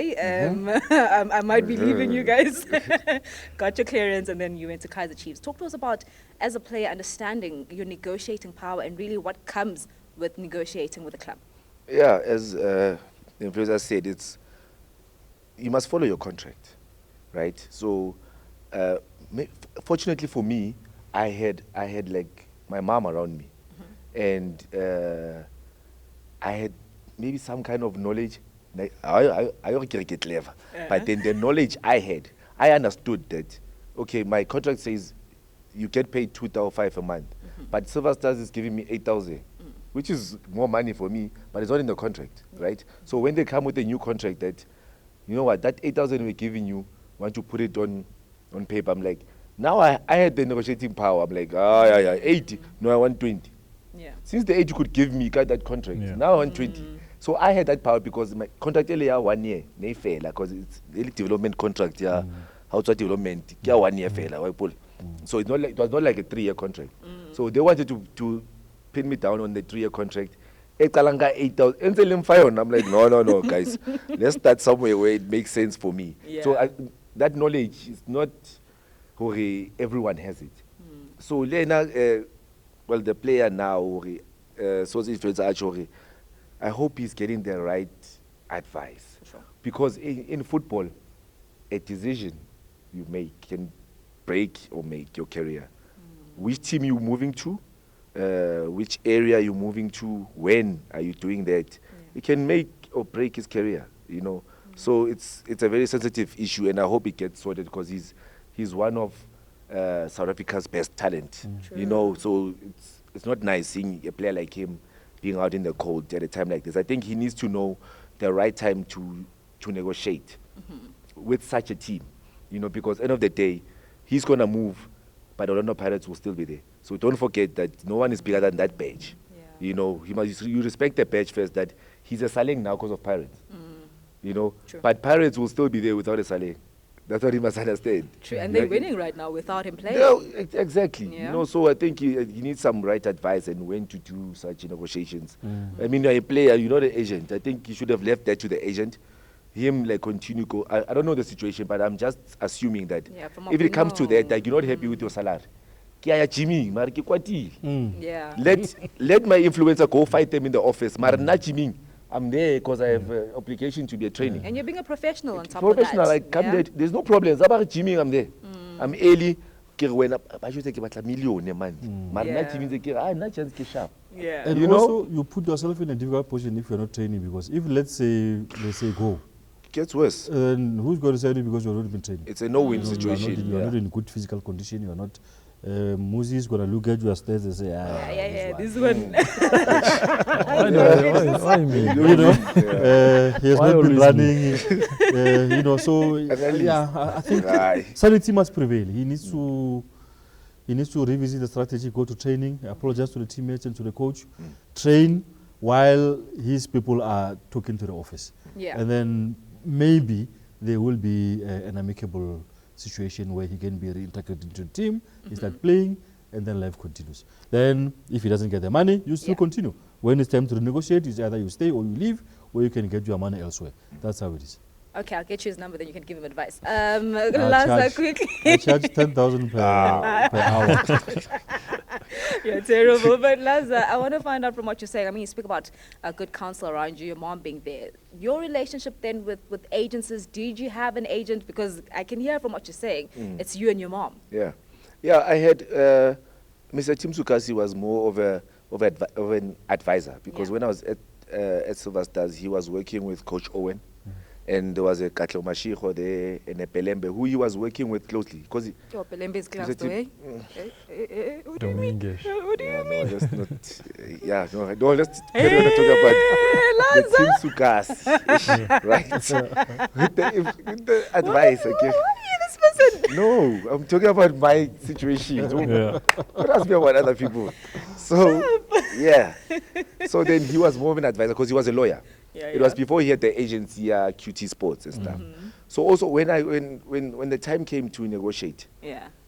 I might be leaving you guys. Got your clearance, and then you went to Kaizer Chiefs. Talk to us about, as a player, understanding your negotiating power and really what comes with negotiating with a club. Yeah, as the influencer said, you must follow your contract, right? So, fortunately for me, I had like my mom around me, and I had maybe some kind of knowledge. Like, I don't get clever, but then the knowledge I had, I understood that, okay, my contract says you get paid 2,500 a month, but Silver Stars is giving me 8,000, which is more money for me, but it's not in the contract, right? So when they come with a new contract that, you know what, that 8,000 we're giving you, want to put it on paper, I'm like, now I had the negotiating power. I'm like, 80, no, I want 20. Yeah. Since the 80 could give me, got that contract, now I want 20. So I had that power because my contract earlier 1 year, they fail, because it's early development contract, how to development, 1 year fail, So it was not like a 3-year contract. So they wanted to pin me down on the 3-year contract. Ekalanga 8,000. I'm like, no, guys. Let's start somewhere where it makes sense for me. So that knowledge is not everyone has it. So Lena, well, the player now, I hope he's getting the right advice. For sure. Because in football, a decision you make can break or make your career. Which team you're moving to, which area you're moving to, when are you doing that? It can make or break his career, you know. So it's a very sensitive issue, and I hope it gets sorted because he's one of South Africa's best talent, you know. So it's not nice seeing a player like him being out in the cold at a time like this. I think he needs to know the right time to negotiate with such a team, you know, because end of the day, he's going to move, but Orlando Pirates will still be there. So don't forget that no one is bigger than that badge. You know, you respect the badge first, that he's a Saleng now because of Pirates. You know, but Pirates will still be there without a Saleng. That's what he must understand. True, and they're winning right now without him playing. No, exactly. You know, so I think he needs some right advice and when to do such negotiations. I mean, you're a player, you're not an agent. I think you should have left that to the agent. Him like continue go. I don't know the situation, but I'm just assuming that if it comes to that, like you're not happy with your salary. Jimmy, let my influencer go fight them in the office. Not Jimmy. I'm there because I have an obligation to be a training. And you're being a professional on top of that. Professional, like come there. There's no problem. Zabari Jimmy, I'm there. I'm early. I should take about a million man. Not chance to sharp. And you also, know, you put yourself in a difficult position if you're not training, because if let's say go, it gets worse. Then who's going to say it because you've not been training? It's a no-win situation. You are not in good physical condition. You are not. Musi is going to look at your stairs and say, this one. Why me? You know, he has not been running. You know, so I think sanity must prevail. He needs to revisit the strategy, go to training, apologize to the teammates and to the coach, train while his people are talking to the office. And then maybe there will be an amicable situation where he can be reintegrated into the team, he start playing, and then life continues. Then, if he doesn't get the money, you still continue. When it's time to renegotiate, it's either you stay or you leave, or you can get your money elsewhere. That's how it is. Okay, I'll get you his number, then you can give him advice. Quickly. I charge 10,000 per hour. You're terrible. But Laza, I want to find out from what you're saying. I mean, you speak about a good counsel around you, your mom being there. Your relationship then with agencies, did you have an agent? Because I can hear from what you're saying, it's you and your mom. Yeah, I had, Mr. Tim Sukasi was more of an advisor, because when I was at Silver Stars, he was working with Coach Owen. And there was a Katlo Mashiko there and a Pelembe who he was working with closely. Because Pelembe is class to eh? What do you mean? What do you mean? Let's let's carry on to talk about the Team Sukas. Right? with the advice. Why this person? No, I'm talking about my situation. Don't ask me about other people. So, So then he was more of an advisor because he was a lawyer. It was before he had the agency, QT Sports and stuff. So also when the time came to negotiate,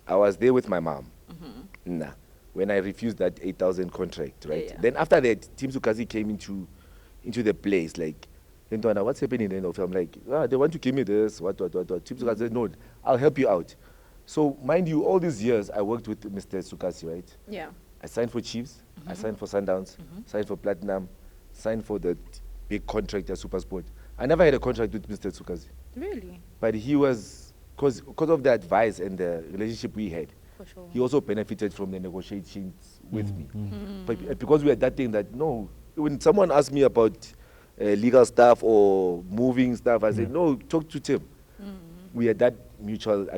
I was there with my mom. When I refused that 8,000 contract, right? Then after that, Tim Sukazi came into the place, like, what's happening then? I'm like, they want to give me this, what. Tim Sukazi said, no, I'll help you out. So mind you, all these years I worked with Mr. Sukasi, right? Yeah. I signed for Chiefs, I signed for Sundowns, signed for Platinum, signed for the big contract at SuperSport. I never had a contract with Mr. Sukazi. Really? But he was, because of the advice and the relationship we had, for sure. He also benefited from the negotiations with me. But because we had that thing that, no, when someone asked me about legal stuff or moving stuff, I said, no, talk to Tim. We had that mutual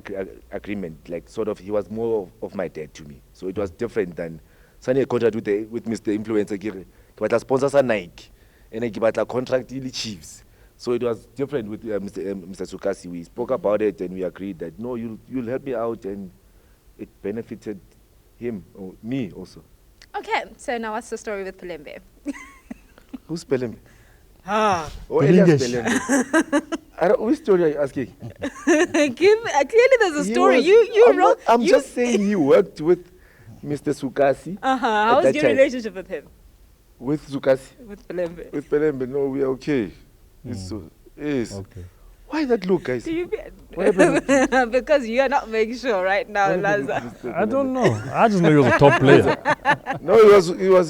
agreement, like sort of, he was more of my dad to me. So it was different than signing a contract with Mr. Influencer. But I sponsor Nike. And I give a contract in the Chiefs. So it was different with Mr. Sukasi. We spoke about it and we agreed that, no, you'll help me out, and it benefited him, or me also. Okay, so now what's the story with Pelembe? Who's Pelembe? Or In Elias English. Belembe. I don't, which story are you asking? Clearly, there's a He story. was- You I'm, wrote. I'm just saying he worked with Mr. Sukasi. How at was that your time. relationship with him? With Sukasi. With Belembe? With Belembe, no, we are okay. It's so, yes. Okay. Why that look, guys? Do you What happened because you are not making sure right now, What happened Laza. with Mr. I don't Belembe? know. I just know he was a top player. No,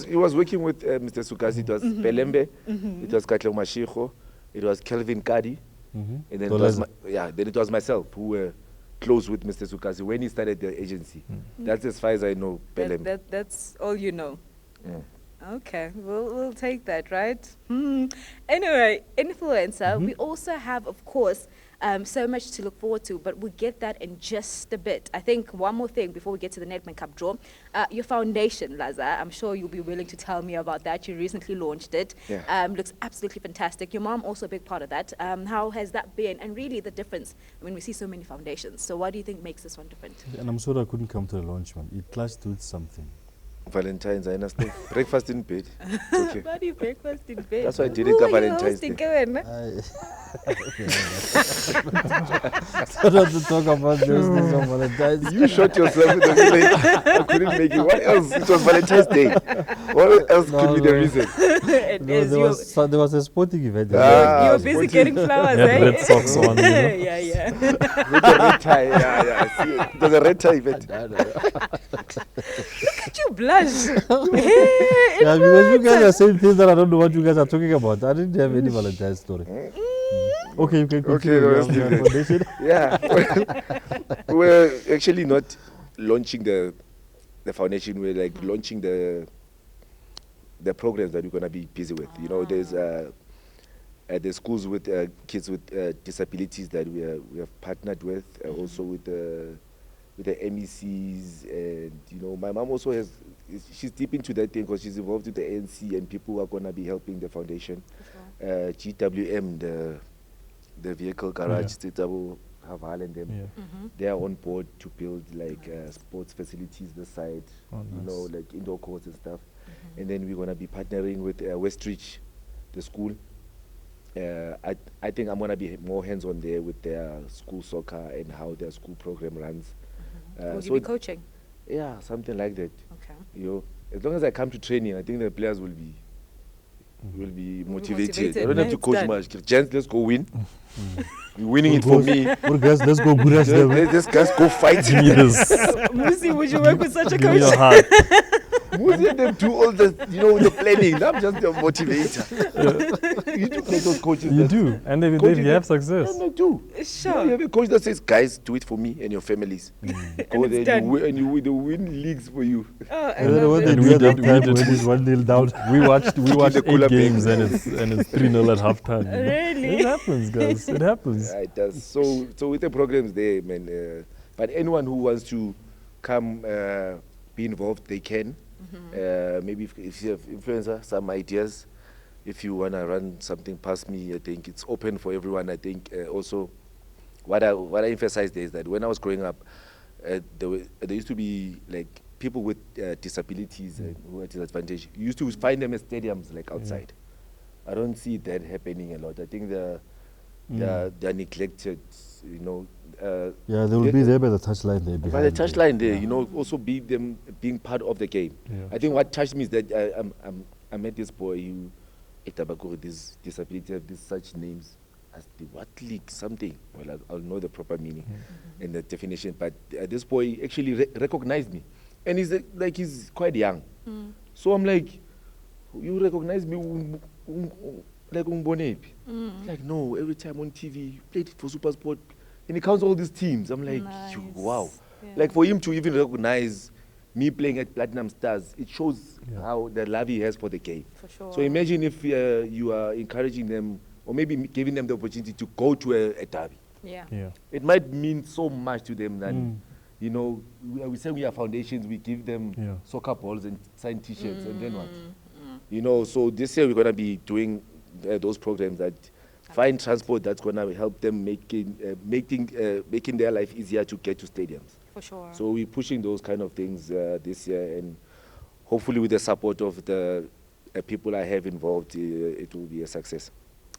he was working with Mr. Sukasi. It was Belembe. It was Katlego Mashiko. It was Kelvin Kadi. And then it was then it was myself who were close with Mr. Sukasi when he started the agency. That's as far as I know Belembe. That's all you know. Mm. Okay, we'll take that, right? Anyway, influencer, we also have, of course, so much to look forward to, but we'll get that in just a bit. I think one more thing before we get to the Nedbank Cup draw. Your foundation, Laza, I'm sure you'll be willing to tell me about that. You recently launched it. Yeah. Looks absolutely fantastic. Your mom also a big part of that. How has that been? And really the difference, I mean, we see so many foundations. So what do you think makes this one different? And I'm sorry I couldn't come to the launch, man. It clashed with something. Valentine's, I understand. Breakfast in bed. It's okay. Why do you breakfast in bed? That's why I did Who it are on you Valentine's hosting, Day. Kevin? So not to talk about those things on Valentine's. You shot yourself in the plate. I couldn't make it. What else? It was Valentine's Day. What else could be the reason? It No, is. there was a sporting event. You were busy sporting. getting flowers, He had eh? red socks on, you know. Yeah. With a red tie. Yeah. I see it. It was a red tie event. Look at you blush. Yeah, because you guys are saying things that I don't know what you guys are talking about. I didn't have any Valentine's story. Okay, you can continue. Okay, no, with let's your leave foundation. Yeah. We're actually not launching the foundation. We're like launching the programs that we're gonna be busy with. You know, there's the schools with kids with disabilities that we have partnered with, also with the MECs, and you know, my mom also she's deep into that thing because she's involved with the ANC and people who are gonna be helping the foundation. GWM, the vehicle garage, Titabo Haval and them, they are on board to build like sports facilities this side, you know, like indoor courts and stuff. And then we're gonna be partnering with Westridge, the school. I think I'm gonna be more hands-on there with their school soccer and how their school program runs. Will so you be coaching? yeah, something like that. Okay. You know, as long as I come to training, I think the players will be motivated. I don't have to It's coach done. much. Gents, let's go win. You're winning it for me. Well, guys, let's go good as them. Let's guys go fight. Give me this. Musi, would you work with such a Give me your coach? heart. Musi and them do all the, you know, the planning. I'm just the motivator. You do make those coaches. You that- do, and they Coaches have that- success. No, do. Sure. You have a coach that says, guys, do it for me and your families. Go it's there done. and you win leagues for you. Oh, I I don't know love what they it. And do we at that did- time we when did- it's 1-0 down. We watched the cooler 8 games back. and it's 3-0 at halftime. You know? Really? It happens, guys. It happens. Yeah, it does. So with the programs there, man. But anyone who wants to come be involved, they can. Maybe if you have influencer, some ideas. If you wanna run something past me, I think it's open for everyone. I think also what I emphasize there is that when I was growing up, there used to be like people with disabilities and who are disadvantaged. You used to find them at stadiums like outside. I don't see that happening a lot. I think they're neglected, you know. Yeah, they will be there by the touchline there. By the behind touchline there, you know, also being part of the game. Yeah. I think what touched me is that I met this boy who, at Tabakuri, this disability have these such names as the what league something. Well, I'll know the proper meaning and the definition. But this boy actually recognized me, and he's quite young. So I'm like, you recognize me? Like like no, every time on TV, you played for SuperSport, and he counts all these teams. I'm like, Nice. wow. Yeah. Like for him to even recognize me playing at Platinum Stars, it shows how the love he has for the game. For sure. So imagine if you are encouraging them, or maybe giving them the opportunity to go to a derby. Yeah. Yeah. It might mean so much to them that, you know, we say we are foundations, we give them soccer balls and sign T-shirts, and then what? You know, so this year we're going to be doing those programs that find transport that's going to help them making their life easier to get to stadiums. For sure. So we're pushing those kind of things this year, and hopefully with the support of the people I have involved, it will be a success.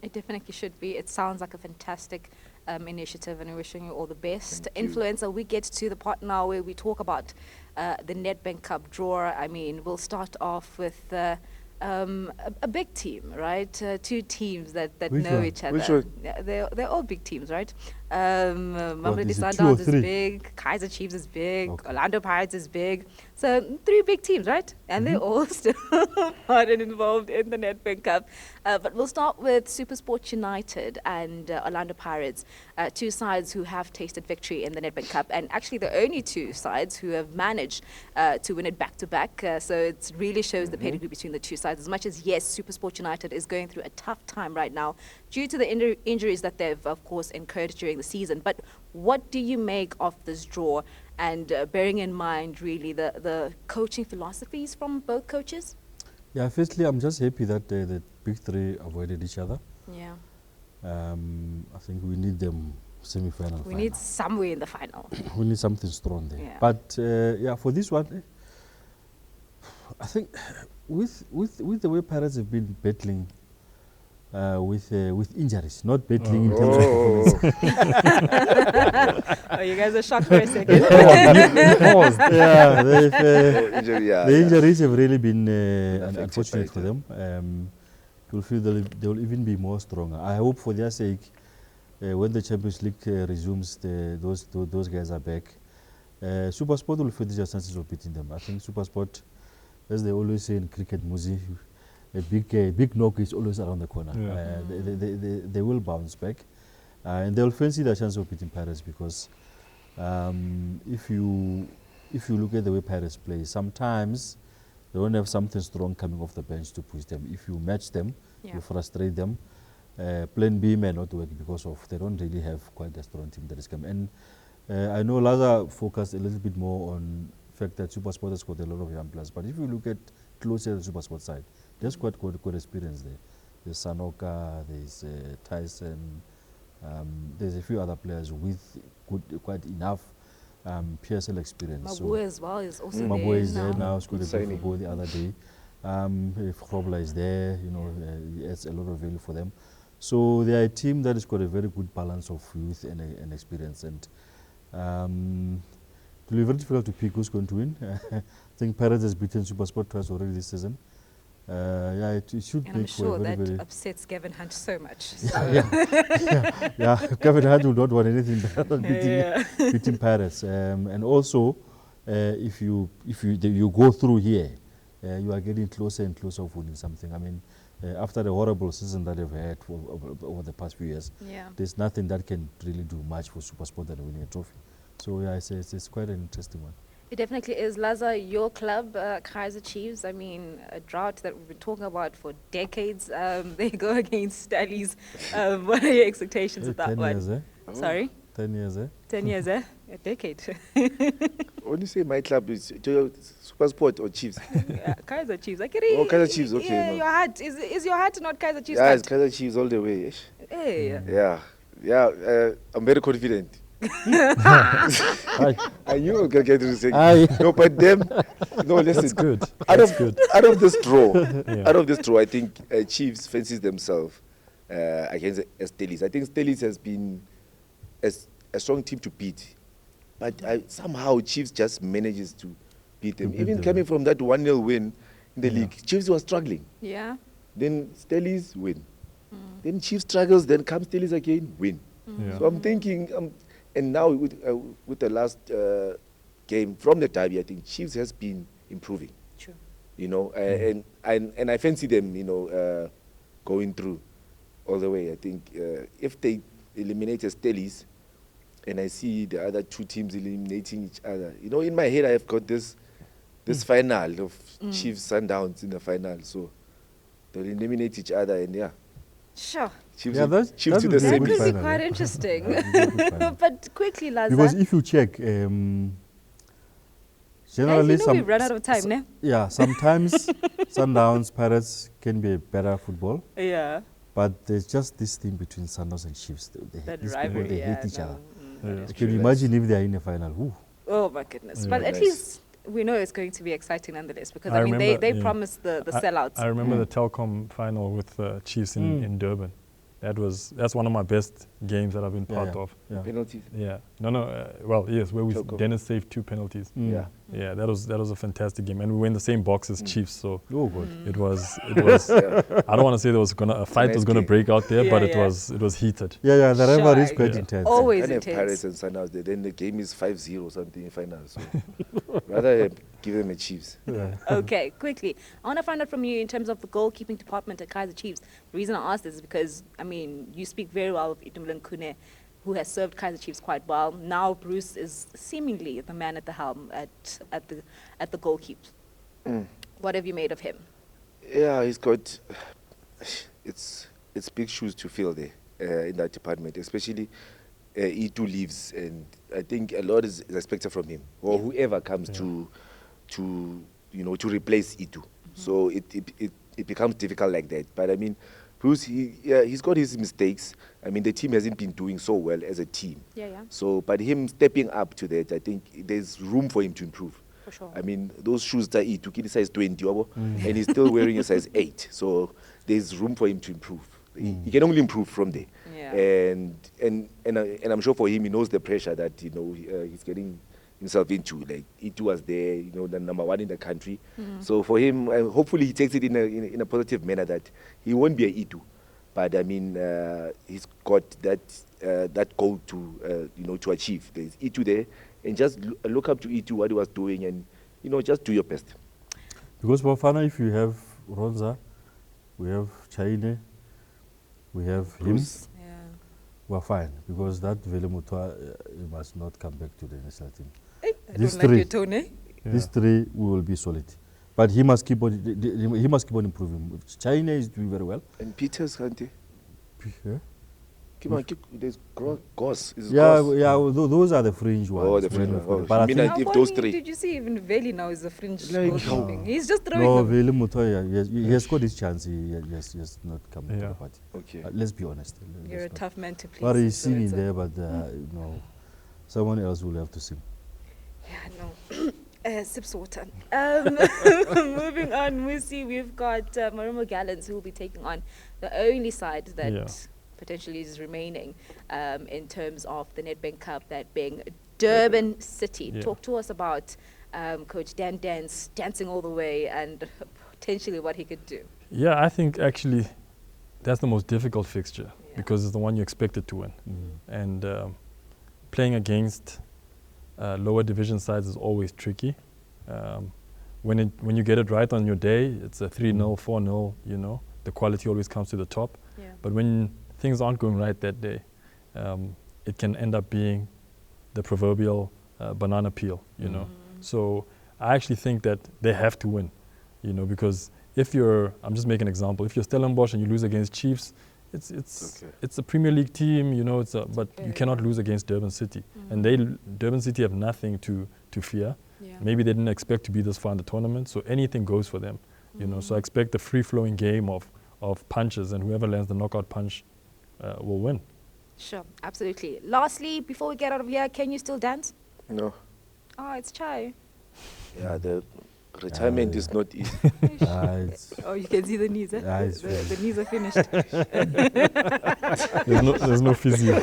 It definitely should be. It sounds like a fantastic initiative, and we're wishing you all the best. Influencer, we get to the part now where we talk about the Nedbank Cup draw. I mean, we'll start off with a big team, right? Two teams that Which know one? each other. Which one? Yeah, they're all big teams, right? Mamelodi is it, 2 or Sundowns is 3? big, Kaizer Chiefs is big, Okay. Orlando Pirates is big. So 3 big teams, right? And they're all still part and involved in the Nedbank Cup. But we'll start with SuperSport United and Orlando Pirates, 2 sides who have tasted victory in the Nedbank Cup, and actually the only 2 sides who have managed to win it back-to-back. So it really shows the pedigree between the 2 sides. As much as, yes, SuperSport United is going through a tough time right now due to the injuries that they've, of course, incurred during the season. But what do you make of this draw? And bearing in mind, really, the coaching philosophies from both coaches? Yeah, firstly, I'm just happy that the big 3 avoided each other. Yeah. I think we need them semi-final. We final. need somewhere in the final. We need something strong there. Yeah. But yeah, for this one, I think with the way Pirates have been battling with injuries, not battling in terms of performance. Oh, you guys are shocked for a second. Yeah, they've, Injury, yeah, the yeah. injuries have really been Affected unfortunate by for it, them. You'll feel they'll even be more stronger. I hope for their sake, when the Champions League resumes, those guys are back. SuperSport will finish their chances of beating them. I think SuperSport, as they always say in cricket, Musi, a big knock is always around the corner. Yeah. They will bounce back, and they'll fancy their chance of beating Pirates because if you look at the way Pirates play, sometimes they don't have something strong coming off the bench to push them. If you match them, Yeah. you frustrate them. Plan B may not work because of they don't really have quite a strong team that is coming. And I know Laza focused a little bit more on the fact that SuperSport has got a lot of young players. But if you look at closer to the SuperSport side, there's quite good experience there. There's Sanoka, there's Tyson, there's a few other players with quite enough PSL experience. Mabu as well is also Mabu there is there now. now, scored a Good good goal the other day. If Robla is there, he adds a lot of value for them. So they are a team that has got a very good balance of youth and experience. And it will be very difficult to pick who's going to win. I think Pirates has beaten SuperSport twice already this season. Yeah, it should And I'm make for sure a very, that very upsets Gavin Hunt so much. yeah. Kevin Hart will not want anything better than beating Pirates. And also, if you go through here, you are getting closer and closer of winning something. I mean, after the horrible season that they've had over the past few years, Yeah. there's nothing that can really do much for SuperSport than winning a trophy. So yeah, it's quite an interesting one. It definitely is. Laza, your club, Kaizer Chiefs, I mean, a drought that we've been talking about for decades. They go against Stallies. What are your expectations of that 10 one? years, eh? Sorry? 10 years, eh? 10 years, eh? A decade. When you say my club, is SuperSport or Chiefs? Yeah, Kaizer Chiefs. Oh, Kaizer Chiefs, okay, Yeah, no. your hat. Is your hat not Kaizer Chiefs? Yeah, it's hat? Kaizer Chiefs all the way. Ish. Hey. Yeah. I'm very confident. Aye. I knew I was going to get to say Aye. no, but them. No, listen. That's good. Out That's of, good. out of this draw, Yeah. out of this draw, I think Chiefs fancies themselves against Stellies. I think Stellies has been a strong team to beat, but somehow Chiefs just manages to beat them. To beat Even them. coming from that 1-0 win in the league, Chiefs was struggling. Yeah. Then Stellies win. Then Chiefs struggles. Then comes Stellies again, win. Yeah. So I'm thinking, and now with the last game from the derby, I think Chiefs has been improving. True. And I fancy them, going through all the way. I think if they eliminate Stellies, and I see the other 2 teams eliminating each other, in my head I have got this final of Chiefs Sundowns in the final. So they'll eliminate each other, and yeah, Sure. Chiefs, Yeah, will- that Chiefs to would the be a That good could semis. be final, quite eh? interesting. That would be a good final. But quickly, Laza. Because if you check, generally Guys, we run out of time, ne? yeah, sometimes Sundowns, Pirates can be a better football, Yeah. but there's just this thing between Sundowns and Chiefs. That These rivalry. people, they yeah, hate each no, other. that Yeah. is Can true. you imagine if they are in a final? Ooh. Oh my goodness. Yeah. But at Nice. least we know it's going to be exciting nonetheless because I I mean they remember, yeah. promised the sellouts. I remember the Telkom final with Chiefs in Durban. That's one of my best games that I've been part of. Yeah. Penalties. Yeah. Well, yes, where Choco. Dennis saved 2 penalties. Yeah. Yeah, that was a fantastic game, and we were in the same box as Chiefs, so Oh, good. it was. I don't want to say there was a fight Nice was gonna game. break out there, but Yeah, it was heated. Yeah, the rivalry is Sure. quite Yeah. intense. Always Can't have Pirates intense. and Sundowns there. Then the game is 5-0 or something in final. So rather give them a Chiefs. Yeah. Okay, quickly. I want to find out from you in terms of the goalkeeping department at Kaizer Chiefs. The reason I ask this is because, I mean, you speak very well of Itumeleng Khune, who has served Kaizer Chiefs quite well. Now Bruce is seemingly the man at the helm at the goalkeeper. What have you made of him? Yeah, he's got. It's big shoes to fill there in that department, especially E2 leaves, and I think a lot is expected from him or whoever comes to replace E2. So it becomes difficult like that. But I mean, Bruce, he's got his mistakes. I mean, the team hasn't been doing so well as a team. Yeah. So, but him stepping up to that, I think there's room for him to improve. For sure. I mean, those shoes that he took in size 20, and he's still wearing a size 8. So there's room for him to improve. He can only improve from there. Yeah. And I'm sure for him, he knows the pressure that he's getting himself into. Like E2 was there, the number 1 in the country. So for him, hopefully he takes it in a positive manner that he won't be a E2. But I mean, he's got that goal to achieve. There's E2 there, and just look up to E2 what he was doing, and just do your best. Because Bafana, if you have Ronza, we have Chaine, we have Bruce. him, Yeah. we're fine. Because that Velemutwa must not come back to the national team. I These don't like your three. tone, eh? These 3 we will be solid. But he must keep on. He must keep on improving. China is doing very well. And Peters, can't he? Yeah, There's Goss. those are the fringe ones. Oh, the fringe ones. Oh, But I you mean think like if How those funny 3. did you see even Veli now is a fringe Like, goalkeeping? He's just throwing no, them. Veli Mutoya, he has got his chance. He has not come to Yeah. the party. Okay. Let's be honest. You're a Let's not- tough man to please. But he's seen it influencer. there, but someone else will have to sing. Yeah, no. Sips water. Moving on, Musi, we've got Marumo Gallants who will be taking on the only side that Yeah. potentially is remaining in terms of the Nedbank Cup, that being Durban City. Yeah. Talk to us about Coach Dan dancing all the way and potentially what he could do. Yeah, I think actually that's the most difficult fixture Yeah. because it's the one you expected to win. And playing against lower division sides is always tricky. When you get it right on your day, it's a 3-0, 4-0, the quality always comes to the top. Yeah. But when things aren't going right that day, it can end up being the proverbial banana peel, So I actually think that they have to win, because if I'm just making an example, if you're Stellenbosch and you lose against Chiefs, it's a Premier League team, but you cannot lose against Durban City. And Durban City have nothing to fear. Yeah. Maybe they didn't expect to be this far in the tournament, so anything goes for them. So I expect a free-flowing game of punches, and whoever lands the knockout punch will win. Sure, absolutely. Lastly, before we get out of here, can you still dance? No. Oh, it's Chai. Yeah, the retirement is not easy. Oh, you can see the knees, eh? it's The knees are finished. There's no physio.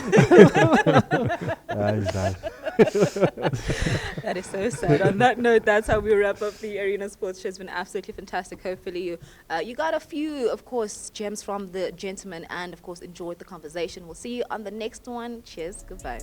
That is so sad. On that note, that's how we wrap up the Arena Sports Show. It's been absolutely fantastic. Hopefully you got a few, of course, gems from the gentlemen and, of course, enjoyed the conversation. We'll see you on the next one. Cheers. Goodbye.